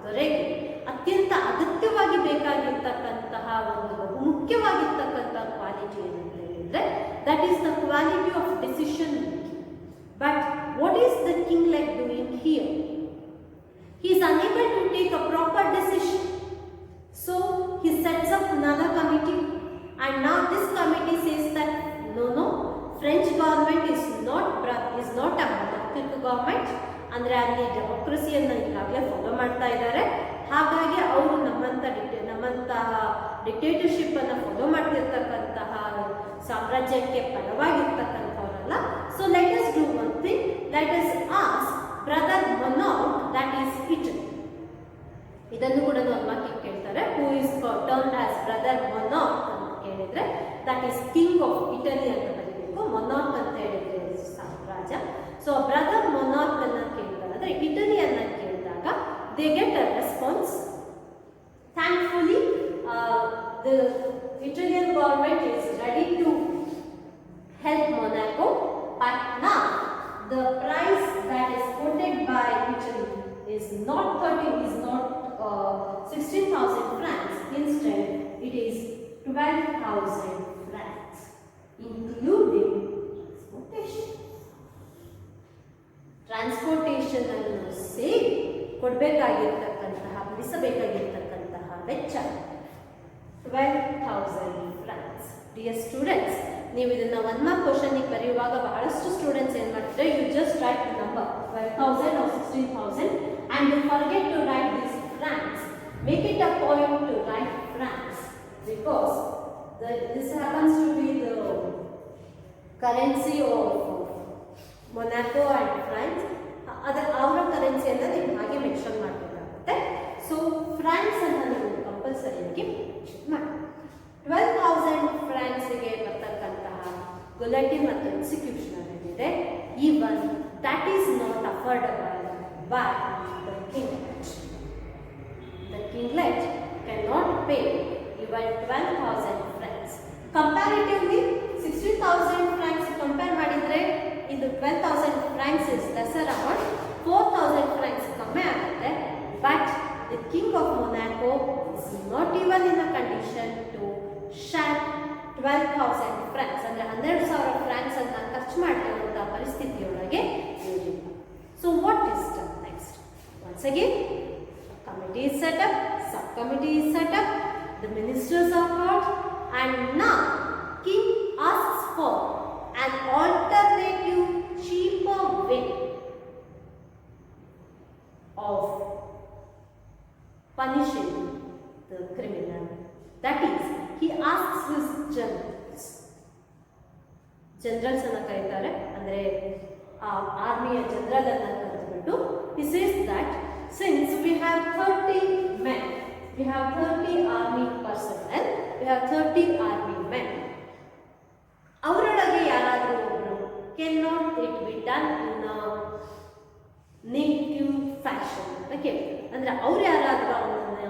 ದೊರೆಗೆ ಅತ್ಯಂತ ಅಗತ್ಯವಾಗಿ ಬೇಕಾಗಿರ್ತಕ್ಕಂತಹ ಒಂದು ಮುಖ್ಯವಾಗಿರ್ತಕ್ಕಂಥ quality ಏನಂತ ಹೇಳಿದ್ರೆ that is the quality of decision making. But what is the king like doing here? He is unable to take a proper decision. So he sets up another committee, and now this committee says that no, French government is not a monarchic government. ಅಂದರೆ ಅಲ್ಲಿ ಡೆಮೋಕ್ರಸಿಯನ್ನು ಈಗಾಗಲೇ follow ಮಾಡ್ತಾ ಇದ್ದಾರೆ. ಹಾಗಾಗಿ ಅವರು ನಮ್ಮಂತಹ ಡಿಕ್ಟೇಟರ್ಶಿಪ್ಪನ್ನು follow ಮಾಡ್ತಿರ್ತಕ್ಕಂತಹ ಸಾಮ್ರಾಜ್ಯಕ್ಕೆ ಪರವಾಗಿರ್ತಕ್ಕಂಥವರಲ್ಲ. So let us do one thing, let us ask brother monarch, that is Italy. ಇದನ್ನು ಕೂಡ ಒಂದು ವಾಕ್ಯ ಕೇಳ್ತಾರೆ, who is turned as brother monarch ಅಂತ ಕೇಳಿದ್ರೆ that is king of Italy ಅಂತ ಬರೀಬೇಕು. ಮೊನಾರ್ಕ್ ಅಂತ ಹೇಳಿದ್ರೆ ರಾಜ. ಸೊ ಬ್ರದರ್ ಮೊನಾರ್ಕ್ ಅನ್ನ ಕೇಳ್ತಾರೆ, ಅಂದರೆ ಇಟಲಿಯನ್ನ ಕೇಳಿದಾಗ they get a response. Thankfully the Italian government is ready to help Monaco, but now the price that is quoted by Italy is not 16,000 francs. Instead, it is 12,000 francs, including transportation ಅನ್ನು ಸೇರಿ ಕೊಡಬೇಕಾಗಿರ್ತಕ್ಕಂತಹ ಬಿಡಿಸಬೇಕಾಗಿರ್ತಕ್ಕಂತಹ ವೆಚ್ಚ 12,000 francs. Dear students, ನೀವು ಇದನ್ನ 1 mark ಕ್ವಶನ್ಗೆ ಬರೆಯುವಾಗ ಬಹಳಷ್ಟು students ಮಾಡಿದ್ರೆ you just write the number 12,000 or 16,000 and you forget to write this francs. Make it a point to write francs because this happens to be the currency of Monaco and France. ಅದರ ಅವರ ಕರೆನ್ಸಿಯನ್ನು ನೀವು ಹಾಗೆ mention ಮಾಡಬೇಕಾಗುತ್ತೆ. So France ಅನ್ನು ನೀವು ಕಂಪಲ್ಸರಿಯಾಗಿ ಮಾಡಿ. 12,000 ಫ್ರಾನ್ಸ್ಗೆ ಬರ್ತಕ್ಕಂತಹ ಗುಲಾಟಿ ಮತ್ತು ಎಕ್ಸಿಕ್ಯೂಷನ್ ಏನಿದೆ, even that is not affordable by the kinglet. The kinglet cannot pay even 12,000 francs. Comparatively 16,000 francs compare ಮಾಡಿದ್ರೆ ಇದು 12,000 francs is lesser amount, 4,000 francs ಕಮ್ಮಿ ಆಗುತ್ತೆ. But the king of Monaco is not even in a condition to share 12,000 francs ಅಂದ್ರೆ 12,000 francs ಅನ್ನ ಖರ್ಚು ಮಾಡುವಂತ ಪರಿಸ್ಥಿತಿಯೊಳಗೆ ಇರಲಿಲ್ಲ. So what is done next? Once again, a committee is set up, subcommittee is set up, the ministers are called, and now king asks for an alternative, cheaper way of punishing the criminal. That is, he asks his generals. Generals ಅನ್ನ ಕರೀತಾರೆ, ಅಂದ್ರೆ ಆರ್ಮಿಯ general ಅನ್ನ ಕರೆದುಬಿಟ್ಟು he says that since we have 30 men, we have 30 army personnel, we have 30 army men, ಅವರೊಳಗೆ ಯಾರಾದರೂ ಒಬ್ಬರು cannot it be done in a native fashion ಅಂತ ಕೇಳ್ತಾರೆ. ಅಂದ್ರೆ ಅವ್ರು ಯಾರಾದರೂ ಅವನನ್ನು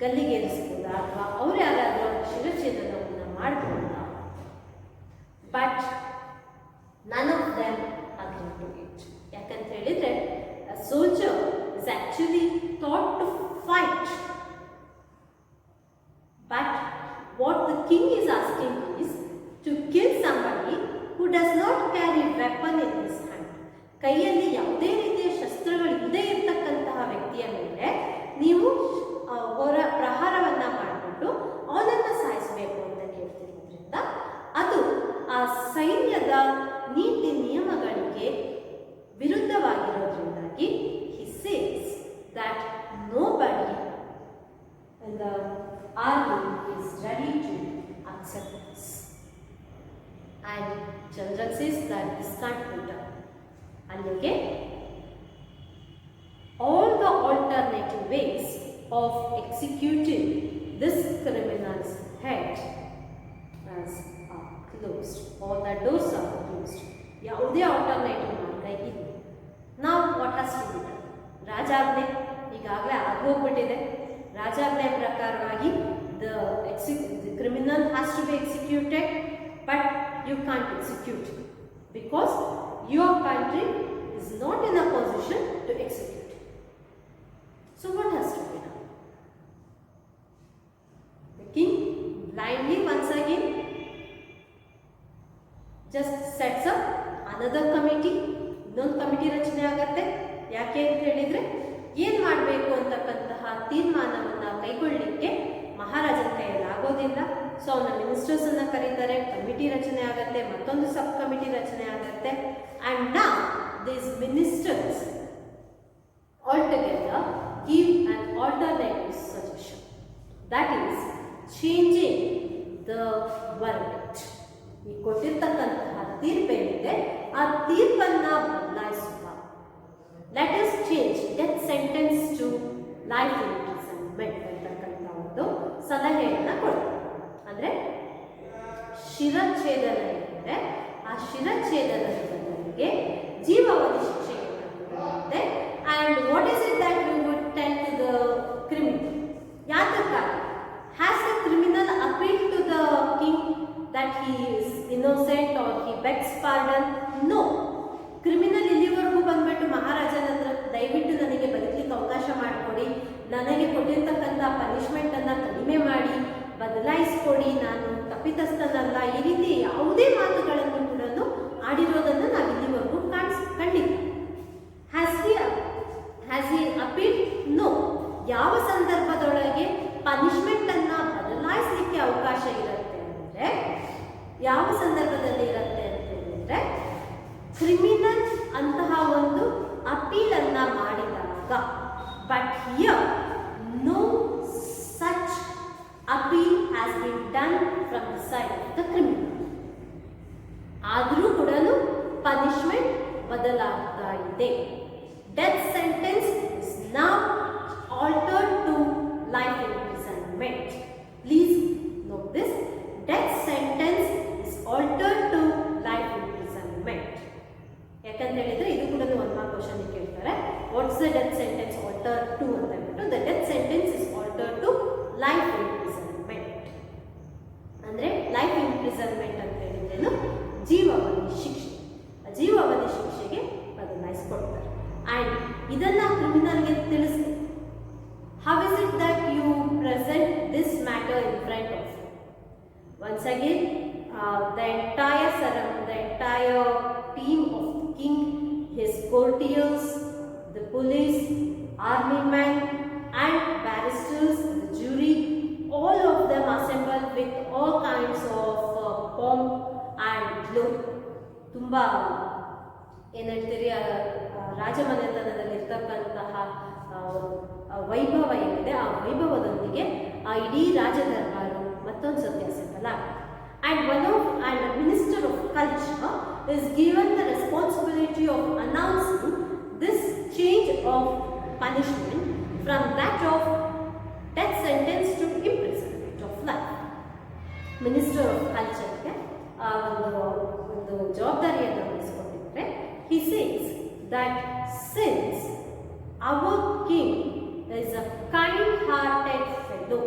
ಗಲ್ಲಿಗೆ ಏರಿಸ್ಬೋದಾ ಅಥವಾ ಅವ್ರು ಯಾರಾದರೂ ಅವನ ಶಿರಚ್ಛೇದನವನ್ನು ಮಾಡ್ಬೋದಾ? But none of them agree to it. ಯಾಕಂತ ಹೇಳಿದ್ರೆ a soldier is actually taught to fight, but what the king is asking is to kill somebody who does not carry weapon in his hand. ಕೈಯಲ್ಲಿ ಯಾವುದೇ ರೀತಿಯ ಶಸ್ತ್ರಗಳು ಇಲ್ಲದೆ ಇರತಕ್ಕಂತಹ ವ್ಯಕ್ತಿಯ ಮೇಲೆ ನೀವು ಪ್ರಹಾರವನ್ನ ಮಾಡಿಬಿಟ್ಟು ಅವನನ್ನ ಸಾಯಿಸಬೇಕು ಅಂತ ಕೇಳ್ತಿರೋದ್ರಿಂದ ಅದು ಆ ಸೈನ್ಯದ ನೀತಿ ನಿಯಮಗಳಿಗೆ ವಿರುದ್ಧವಾಗಿರೋದ್ರಿಂದಾಗಿ he says that nobody in the army is ready to accept this. And Chandra says that this can't be done. Allige all the alternative ways of executing this criminal's head as are closed. All the doors are closed. ಯಾವುದೇ alternative ಮಾರ್ಗ ಇಲ್ಲ. Now what has to be done? ರಾಜಾಜ್ಞೆ ಈಗಾಗಲೇ ಆಗೋಗ್ಬಿಟ್ಟಿದೆ. ರಾಜಾಜ್ಞೆ ಪ್ರಕಾರವಾಗಿ the criminal has to be executed, but you can't execute because your country is not in a position to execute. So what has to be done? The king blindly once again just sets up another committee. ಇನ್ನೊಂದು committee ರಚನೆ ಆಗುತ್ತೆ. ಯಾಕೆ ಅಂತ ಹೇಳಿದ್ರೆ ಏನು ಮಾಡಬೇಕು ಅಂತಕ್ಕಂತಹ ತೀರ್ಮಾನವನ್ನು ಕೈಗೊಳ್ಳಲಿಕ್ಕೆ ಮಹಾರಾಜನ ಕೈಯಲ್ಲಿ ಆಗೋದಿಲ್ಲ. ಸೊ ಅವನ ಮಿನಿಸ್ಟರ್ಸ್ ಅನ್ನ ಕರೀತಾರೆ, ಕಮಿಟಿ ರಚನೆ ಆಗುತ್ತೆ, ಮತ್ತೊಂದು ಸಬ್ ಕಮಿಟಿ ರಚನೆ ಆಗುತ್ತೆ. And now these ministers all together give an alternative suggestion, that is changing the verdict. ಈ ಕೊಟ್ಟಿರ್ತಕ್ಕಂತಹ ತೀರ್ಪೇನಿದೆ ಆ ತೀರ್ಪನ್ನ ಬದಲಾಯಿಸುವ, let us change death sentence to life imprisonment ಅಂತಕ್ಕಂಥ ಒಂದು ಸಲಹೆಯನ್ನ ಕೊಡ್ತಾರೆ. ಅಂದ್ರೆ ಶಿರಚ್ಛೇದನ ಏನಿದೆ ಆ ಶಿರಚ್ಛೇದನದ ಬದಲಿಗೆ ಜೀವಾವಧಿ ಶಿಕ್ಷೆಯನ್ನು ಕೊಡುತ್ತೆ. and what is it that we would tell to the criminal? ಯಾತಕ್ಕಾಗಿ? has the criminal appealed to the king that he is innocent or he begs pardon? No. Criminal ಇಲ್ಲಿವರೆಗೂ ಬಂದ್ಬಿಟ್ಟು ಮಹಾರಾಜನ ಹತ್ರ ದಯವಿಟ್ಟು ನನಗೆ ಬದುಕಲಿಕ್ಕೆ ಅವಕಾಶ ಮಾಡಿಕೊಡಿ, ನನಗೆ ಕೊಟ್ಟಿರ್ತಕ್ಕಂಥ ಪನಿಷ್ಮೆಂಟ್ ಅನ್ನ ಕಡಿಮೆ ಮಾಡಿ ಬದಲಾಯಿಸ್ಕೊಡಿ, ನಾನು ತಪ್ಪಿತಸ್ಥನಲ್ಲ, ಈ ರೀತಿ ಯಾವುದೇ ಮಾತುಗಳನ್ನು ಕೂಡ ಆಡಿರೋದನ್ನು ನಾವು ಇಲ್ಲಿವರೆಗೂ ಕಂಡಿಲ್ಲ. Has he appeal? ನೋ. ಯಾವ ಸಂದರ್ಭದೊಳಗೆ ಪನಿಷ್ಮೆಂಟ್ ಅನ್ನ ಬದಲಾಯಿಸಲಿಕ್ಕೆ ಅವಕಾಶ ಇರುತ್ತೆ ಅಂದರೆ ಯಾವ ಸಂದರ್ಭದಲ್ಲಿ ಇರುತ್ತೆ ಅಂತ ಹೇಳಿದ್ರೆ ಕ್ರಿಮಿನಲ್ ಅಂತಹ ಒಂದು ಅಪೀಲನ್ನ ಮಾಡಿದಾಗ, but here no such appeal has been done from the side of the criminal. ಆದರೂ ಕೂಡ ಪನಿಷ್ಮೆಂಟ್ ಬದಲಾಗ್ತಾ ಇದೆ. Death sentence is now altered to life imprisonment. Please note this, death sentence is altered to life imprisonment. ಯಾಕಂತ ಹೇಳಿದ್ರೆ ಇದು ಕೂಡ ಒಂದು mark question ಕೇಳ್ತಾರೆ, what's the death sentence altered to ಅಂತ ಹೇಳ್ಬಿಟ್ಟು. The death sentence is altered to life imprisonment. ಅಂದ್ರೆ life imprisonment ಅಂತ ಹೇಳಿದ್ರೇನು, ಜೀವಾವಧಿ ಶಿಕ್ಷೆ. ಜೀವಾವಧಿ ಶಿಕ್ಷೆಗೆ ಬದಲಾಯಿಸಿಕೊಡ್ತಾರೆ. ಆ್ಯಂಡ್ ಇದನ್ನ ಕ್ರಿಮಿನಲ್ಗೆ ತಿಳಿಸ್ತೀವಿ. How is it that you present this matter in front of you? Once again, the entire team of the king, his courtiers, the police, army men and barristers, the jury, all of them assembled with all kinds of pomp and glory. ತುಂಬಾ ಏನು ಹೇಳ್ತೀರಿ, ರಾಜಮನೆತನದಲ್ಲಿರ್ತಕ್ಕಂತಹ ವೈಭವ ಏನಿದೆ, ಆ ವೈಭವದೊಂದಿಗೆ ಆ ಇಡೀ ರಾಜದರ್ಬಾರು ಮತ್ತೊಂದು ಸತಿ ಅಸೆಂಬಲ್ ಆಗುತ್ತೆ. And the Minister of Culture is given the responsibility of announcing this change of punishment from that of death sentence to imprisonment of life. Minister of Culture ಒಂದು ಜವಾಬ್ದಾರಿಯನ್ನು ವಹಿಸಿಕೊಂಡಿದ್ದಾರೆ. He says that since our king is a kind-hearted fellow,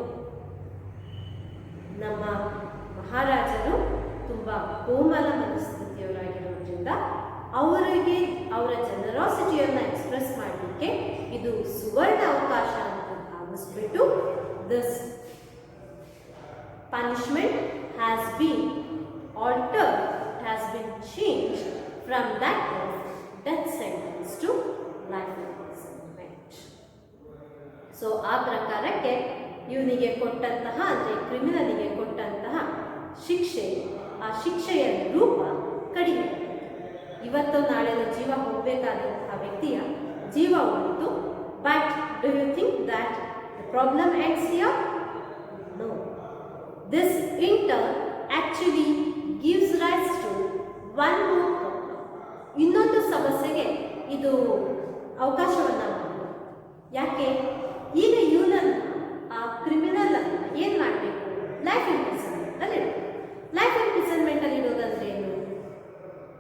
ನಮ್ಮ ಮಹಾರಾಜರು ತುಂಬ ಕೋಮಲ ಮನಸ್ಥಿತಿಯವರಾಗಿರೋದ್ರಿಂದ ಅವರಿಗೆ ಅವರ ಜನರಾಸಿಟಿಯನ್ನು express ಮಾಡಲಿಕ್ಕೆ ಇದು ಸುವರ್ಣ ಅವಕಾಶ ಅಂತ ಭಾವಿಸ್ಬಿಟ್ಟು this punishment has been altered, has been change from that of death sentence to life imprisonment. So ಆ ಪ್ರಕಾರಕ್ಕೆ ಇವನಿಗೆ ಕೊಟ್ಟಂತಹ, ಅಂದರೆ ಕ್ರಿಮಿನಲಿಗೆ ಕೊಟ್ಟಂತಹ ಶಿಕ್ಷೆ, ಆ ಶಿಕ್ಷೆಯ ರೂಪ ಕಡಿಮೆ. ಇವತ್ತು ನಾಳೆನ ಜೀವ ಹೋಗಬೇಕಾದಂತಹ ವ್ಯಕ್ತಿಯ ಜೀವ ಉಳಿತು. But do you think that the problem ends here? No. This in turn actually gives rise to one more problem. ಇನ್ನೊಂದು ಸಮಸ್ಯೆಗೆ ಇದು ಅವಕಾಶವನ್ನು ಮಾಡಿದೆ. ಯಾಕೆ? ಈಗ ಇವನನ್ನು, ಆ ಕ್ರಿಮಿನಲ್ ಅನ್ನು ಏನು ಮಾಡಬೇಕು? ಲೈಫ್ ಇಂಪ್ರಿಸನ್ಮೆಂಟ್ ಅಲ್ಲಿ ಇಡಬೇಕು. ಲೈಫ್ ಇಂಪ್ರಿಸನ್ಮೆಂಟ್ ಅಲ್ಲಿ ಇಡೋದಂದ್ರೆ ಏನು?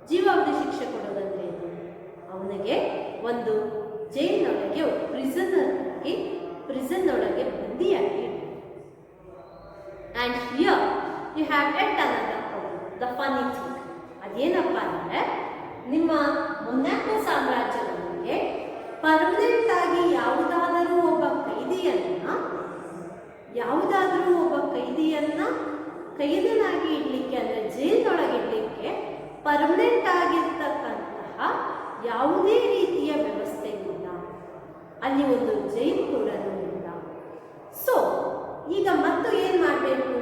ಜೀವಾವಧಿ ಶಿಕ್ಷೆ ಕೊಡೋದಂದ್ರೆ ಏನು? ಅವನಿಗೆ ಒಂದು ಜೈಲಿನೊಳಗೆ, ಪ್ರಿಸನ್ ಒಳಗೆ ಬಂದಿಯಾಗಿ ಇಡಬೇಕು. And here you have at another problem, the funny thing. ಅದೇನಪ್ಪ ಅಂದರೆ, ನಿಮ್ಮ ಮೊನ್ಯಾಕೋ ಸಾಮ್ರಾಜ್ಯದೊಳಗೆ ಪರ್ಮನೆಂಟ್ ಆಗಿ ಯಾವುದಾದರೂ ಒಬ್ಬ ಕೈದಿಯನ್ನಾಗಿ ಇಡಲಿಕ್ಕೆ, ಅಂದರೆ ಜೈಲಿನೊಳಗೆ ಇಡಲಿಕ್ಕೆ ಪರ್ಮನೆಂಟ್ ಆಗಿರ್ತಕ್ಕಂತಹ ಯಾವುದೇ ರೀತಿಯ ವ್ಯವಸ್ಥೆ ಇಲ್ಲ. ಅಲ್ಲಿ ಒಂದು ಜೈಲು ಕೂಡ ಇಲ್ಲ. ಸೊ ಈಗ ಮತ್ತು ಏನು ಮಾಡಬೇಕು,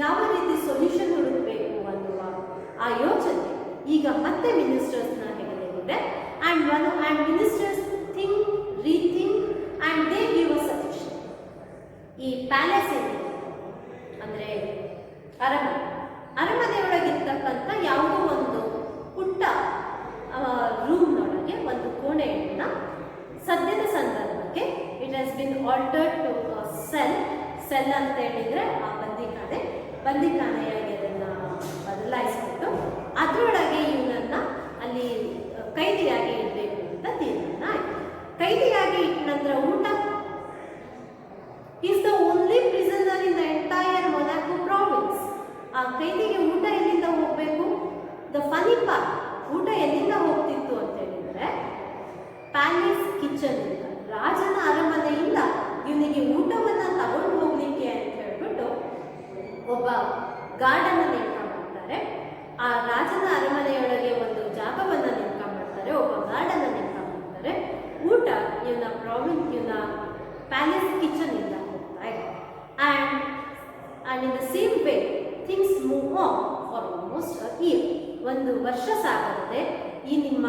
ಯಾವ ರೀತಿ ಸೊಲ್ಯೂಷನ್ ಹುಡುಕಬೇಕು ಅನ್ನುವ ಆ ಯೋಚನೆ ಈಗ ಮತ್ತೆ ಮಿನಿಸ್ಟರ್ಸ್ನ ಹೆಗಲಿದೆ. And ministers think, rethink and they give a suggestion. ಈ ಪ್ಯಾಲೇಸ್ ಏನಿದೆ, ಅಂದರೆ ಅರಮನೆಯೊಳಗಿರ್ತಕ್ಕಂಥ ಯಾವುದೋ ಒಂದು ಪುಟ್ಟ ರೂಮ್ನೊಳಗೆ ಒಂದು ಕೋಣೆಯನ್ನು ಸದ್ಯದ ಸಂದರ್ಭಕ್ಕೆ it has been altered to cell ಅಂತ ಹೇಳಿದರೆ ಆ ಬಂದಿಖಾನೆಯಾಗಿ ಅದನ್ನು ಬದಲಾಯಿಸ್ಬಿಟ್ಟು ಅದರೊಳಗೆ ಇವನನ್ನು ಅಲ್ಲಿ ಕೈದಿಯಾಗಿ ಇಡಬೇಕು ಅಂತ ತೀರ್ಮಾನ ಆಯಿತು. ಕೈದಿಯಾಗಿ ಇಟ್ಟ ನಂತರ ಊಟ, is the only prisoner in the entire Monaco province. ಆ ಕೈದಿಗೆ ಊಟ ಎಲ್ಲಿಂದ ಹೋಗಬೇಕು? ದ ಫನಿ ಪಾರ್ಟ್, ಊಟ ಎಲ್ಲಿಂದ ಹೋಗ್ತಿತ್ತು ಅಂತ ಹೇಳಿದರೆ ಪ್ಯಾಲೇಸ್ ಕಿಚನ್ ಇಂದ, ರಾಜನ ಅರಮನೆಯಿಂದ ಇವನಿಗೆ ಊಟವನ್ನು ತಗೊಂಡು ಹೋಗ್ಲಿಕ್ಕೆ ಅಂತ ಹೇಳ್ಬಿಟ್ಟು ಒಬ್ಬ ಗಾರ್ಡನ್ನ ನೇಮಕ ಮಾಡ್ತಾರೆ. ಆ ರಾಜನ ಅರಮನೆಯೊಳಗೆ ಒಂದು ಜಾಗವನ್ನು ನೇಮಕ ಮಾಡ್ತಾರೆ, ಒಬ್ಬ ಗಾರ್ಡನ್ನ ನೇಮಕ ಮಾಡ್ತಾರೆ. ಊಟ ಇವನ ಪ್ಯಾಲೇಸ್ ಕಿಚನ್ ಇಂದ ಹೋಗ್ತಾ ಇದೆ. And in the same way things move on for almost a year. ಒಂದು ವರ್ಷ ಸಾಗದೆ ಈ ನಿಮ್ಮ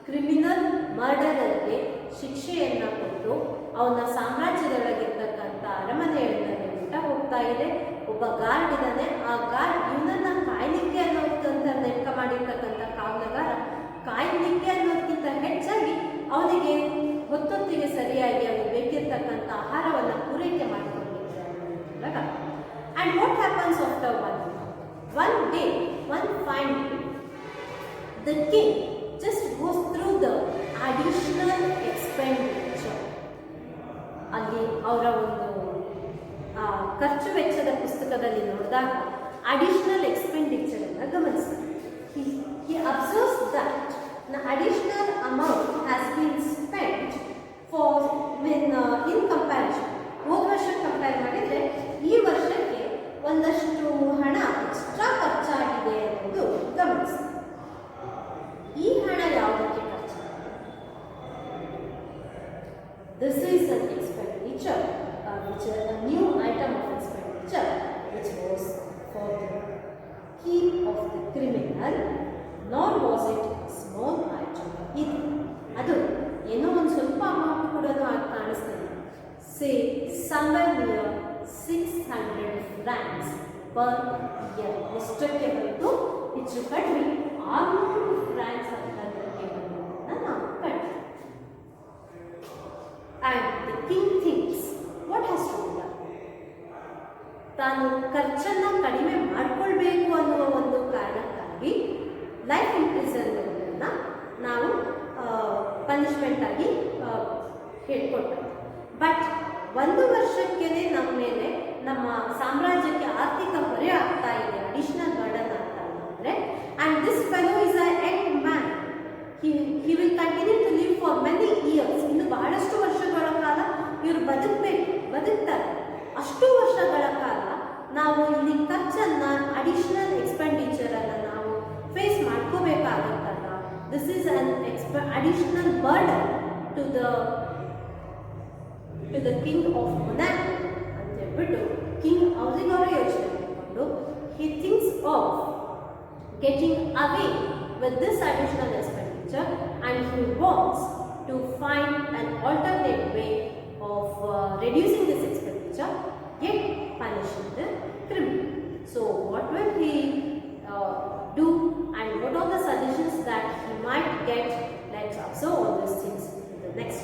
ಕ್ರಿಮಿನಲ್ ಮರ್ಡರರ್ಗೆ ಶಿಕ್ಷೆಯನ್ನು ಕೊಟ್ಟು ಅವನ ಸಾಮ್ರಾಜ್ಯದೊಳಗಿರ್ತಕ್ಕಂಥ ಅರಮನೆಯೊಳಗೆ ಬಿಟ್ಟ ಹೋಗ್ತಾ ಇದೆ. ಒಬ್ಬ ಗಾರ್ಡ್ ಇದ್ದಾನೆ, ಆ ಗಾರ್ಡ್ ಇವನನ್ನ ಕಾಯ್ಲಿಕ್ಕೆ ಅನ್ನೋದಕ್ಕಂತ ನೇಮಕ ಮಾಡಿರ್ತಕ್ಕಂಥ ಕಾವಲುಗಾರ ಕಾಯ್ಲಿಕ್ಕೆ ಅನ್ನೋದಕ್ಕಿಂತ ಹೆಚ್ಚಾಗಿ ಅವನಿಗೆ ಹೊತ್ತೊತ್ತಿಗೆ ಸರಿಯಾಗಿ ಅವನಿಗೆ ಬೇಕಿರ್ತಕ್ಕಂಥ ಆಹಾರವನ್ನು ಪೂರೈಕೆ ಮಾಡಿಕೊಂಡಿದ್ದಾರೆ. And what happens after one day, one fine day, the king just goes through the additional expenditure. ಅಲ್ಲಿ ಅವರ ಒಂದು ಖರ್ಚು ವೆಚ್ಚದ ಪುಸ್ತಕದಲ್ಲಿ ನೋಡಿದಾಗ ಅಡಿಷನಲ್ ಎಕ್ಸ್ಪೆಂಡಿಚರ್ ಅನ್ನು ಗಮನಿಸ್ತಾರೆ. He observes that the additional amount has been spent for in comparison. ಹೋದ ವರ್ಷ ಕಂಪೇರ್ ಮಾಡಿದರೆ ಈ ವರ್ಷಕ್ಕೆ ಒಂದಷ್ಟು ಹಣ ಎಕ್ಸ್ಟ್ರಾ ಖರ್ಚಾಗಿದೆ ಅನ್ನೋದು ಗಮನಿಸ್ತಾರೆ. ಈ ಹಣ ಯಾವುದಕ್ಕೆ ಖರ್ಚಾಗಿದೆ? This is an expenditure, which is a new item of expenditure, which was for the keep of the criminal, nor was it a small item. ಅದು ಏನೋ ಒಂದು ಸ್ವಲ್ಪ ಅಮೌಂಟ್ ಕೂಡ ಕಾಣಿಸ್ತದೆ. Say somewhere near 600 francs per year. ಎಷ್ಟಕ್ಕೆ ಬಂತು? ಹೆಚ್ಚು ಕಡಿಮೆ 600 ಫ್ರಾಂಕ್ಸ್ ಅಂತಕ್ಕೆ ಬಂದದನ್ನು ನಾವು ಕಂಡು. And the king thinks, what has to be done? ತಾನು ಖರ್ಚನ್ನು ಕಡಿಮೆ ಮಾಡಿಕೊಳ್ಬೇಕು ಅನ್ನುವ ಒಂದು ಕಾರಣಕ್ಕಾಗಿ ಲೈಫ್ ಇಂಪ್ರಿಸನ್ಮೆಂಟನ್ನು ನಾವು ಪನಿಷ್ಮೆಂಟ್ ಆಗಿ ಹೇಳ್ಕೊಡ್ತಾರೆ. ಬಟ್ 1 ವರ್ಷಕ್ಕೆ ನಮ್ಮ ಮೇಲೆ ನಮ್ಮ ಸಾಮ್ರಾಜ್ಯಕ್ಕೆ ಆರ್ಥಿಕ ಹೊರೆ ಆಗ್ತಾ ಇದೆ, ಅಡಿಷನಲ್ ಬರ್ಡನ್ ಆಗ್ತಾ ಇದೆ ಅಂದರೆ, and this fellow is a young man, he will continue to live for many years. ಇನ್ನು ಬಹಳಷ್ಟು ವರ್ಷಗಳ ಕಾಲ ಇವರು ಬದುಕ್ತಾರೆ. ಅಷ್ಟು ವರ್ಷಗಳ ಕಾಲ ನಾವು ಇಲ್ಲಿ ಖರ್ಚನ್ನು ಅಡಿಷನಲ್ ಎಕ್ಸ್ಪೆಂಡಿಚರನ್ನು ನಾವು ಫೇಸ್ ಮಾಡ್ಕೋಬೇಕಾಗುತ್ತಲ್ಲ. This is an additional burden to the king of Monaco ಅಂತ ಹೇಳ್ಬಿಟ್ಟು ಕಿಂಗ್ ಅವರಿಗವರ ಯೋಚನೆ ಮಾಡಿಕೊಂಡು he thinks of getting away with this additional expenditure, and he wants to find an alternate way of reducing this expenditure yet punishing the criminal. So what will he do, and what are the suggestions that he might get? Let's observe all these things in the next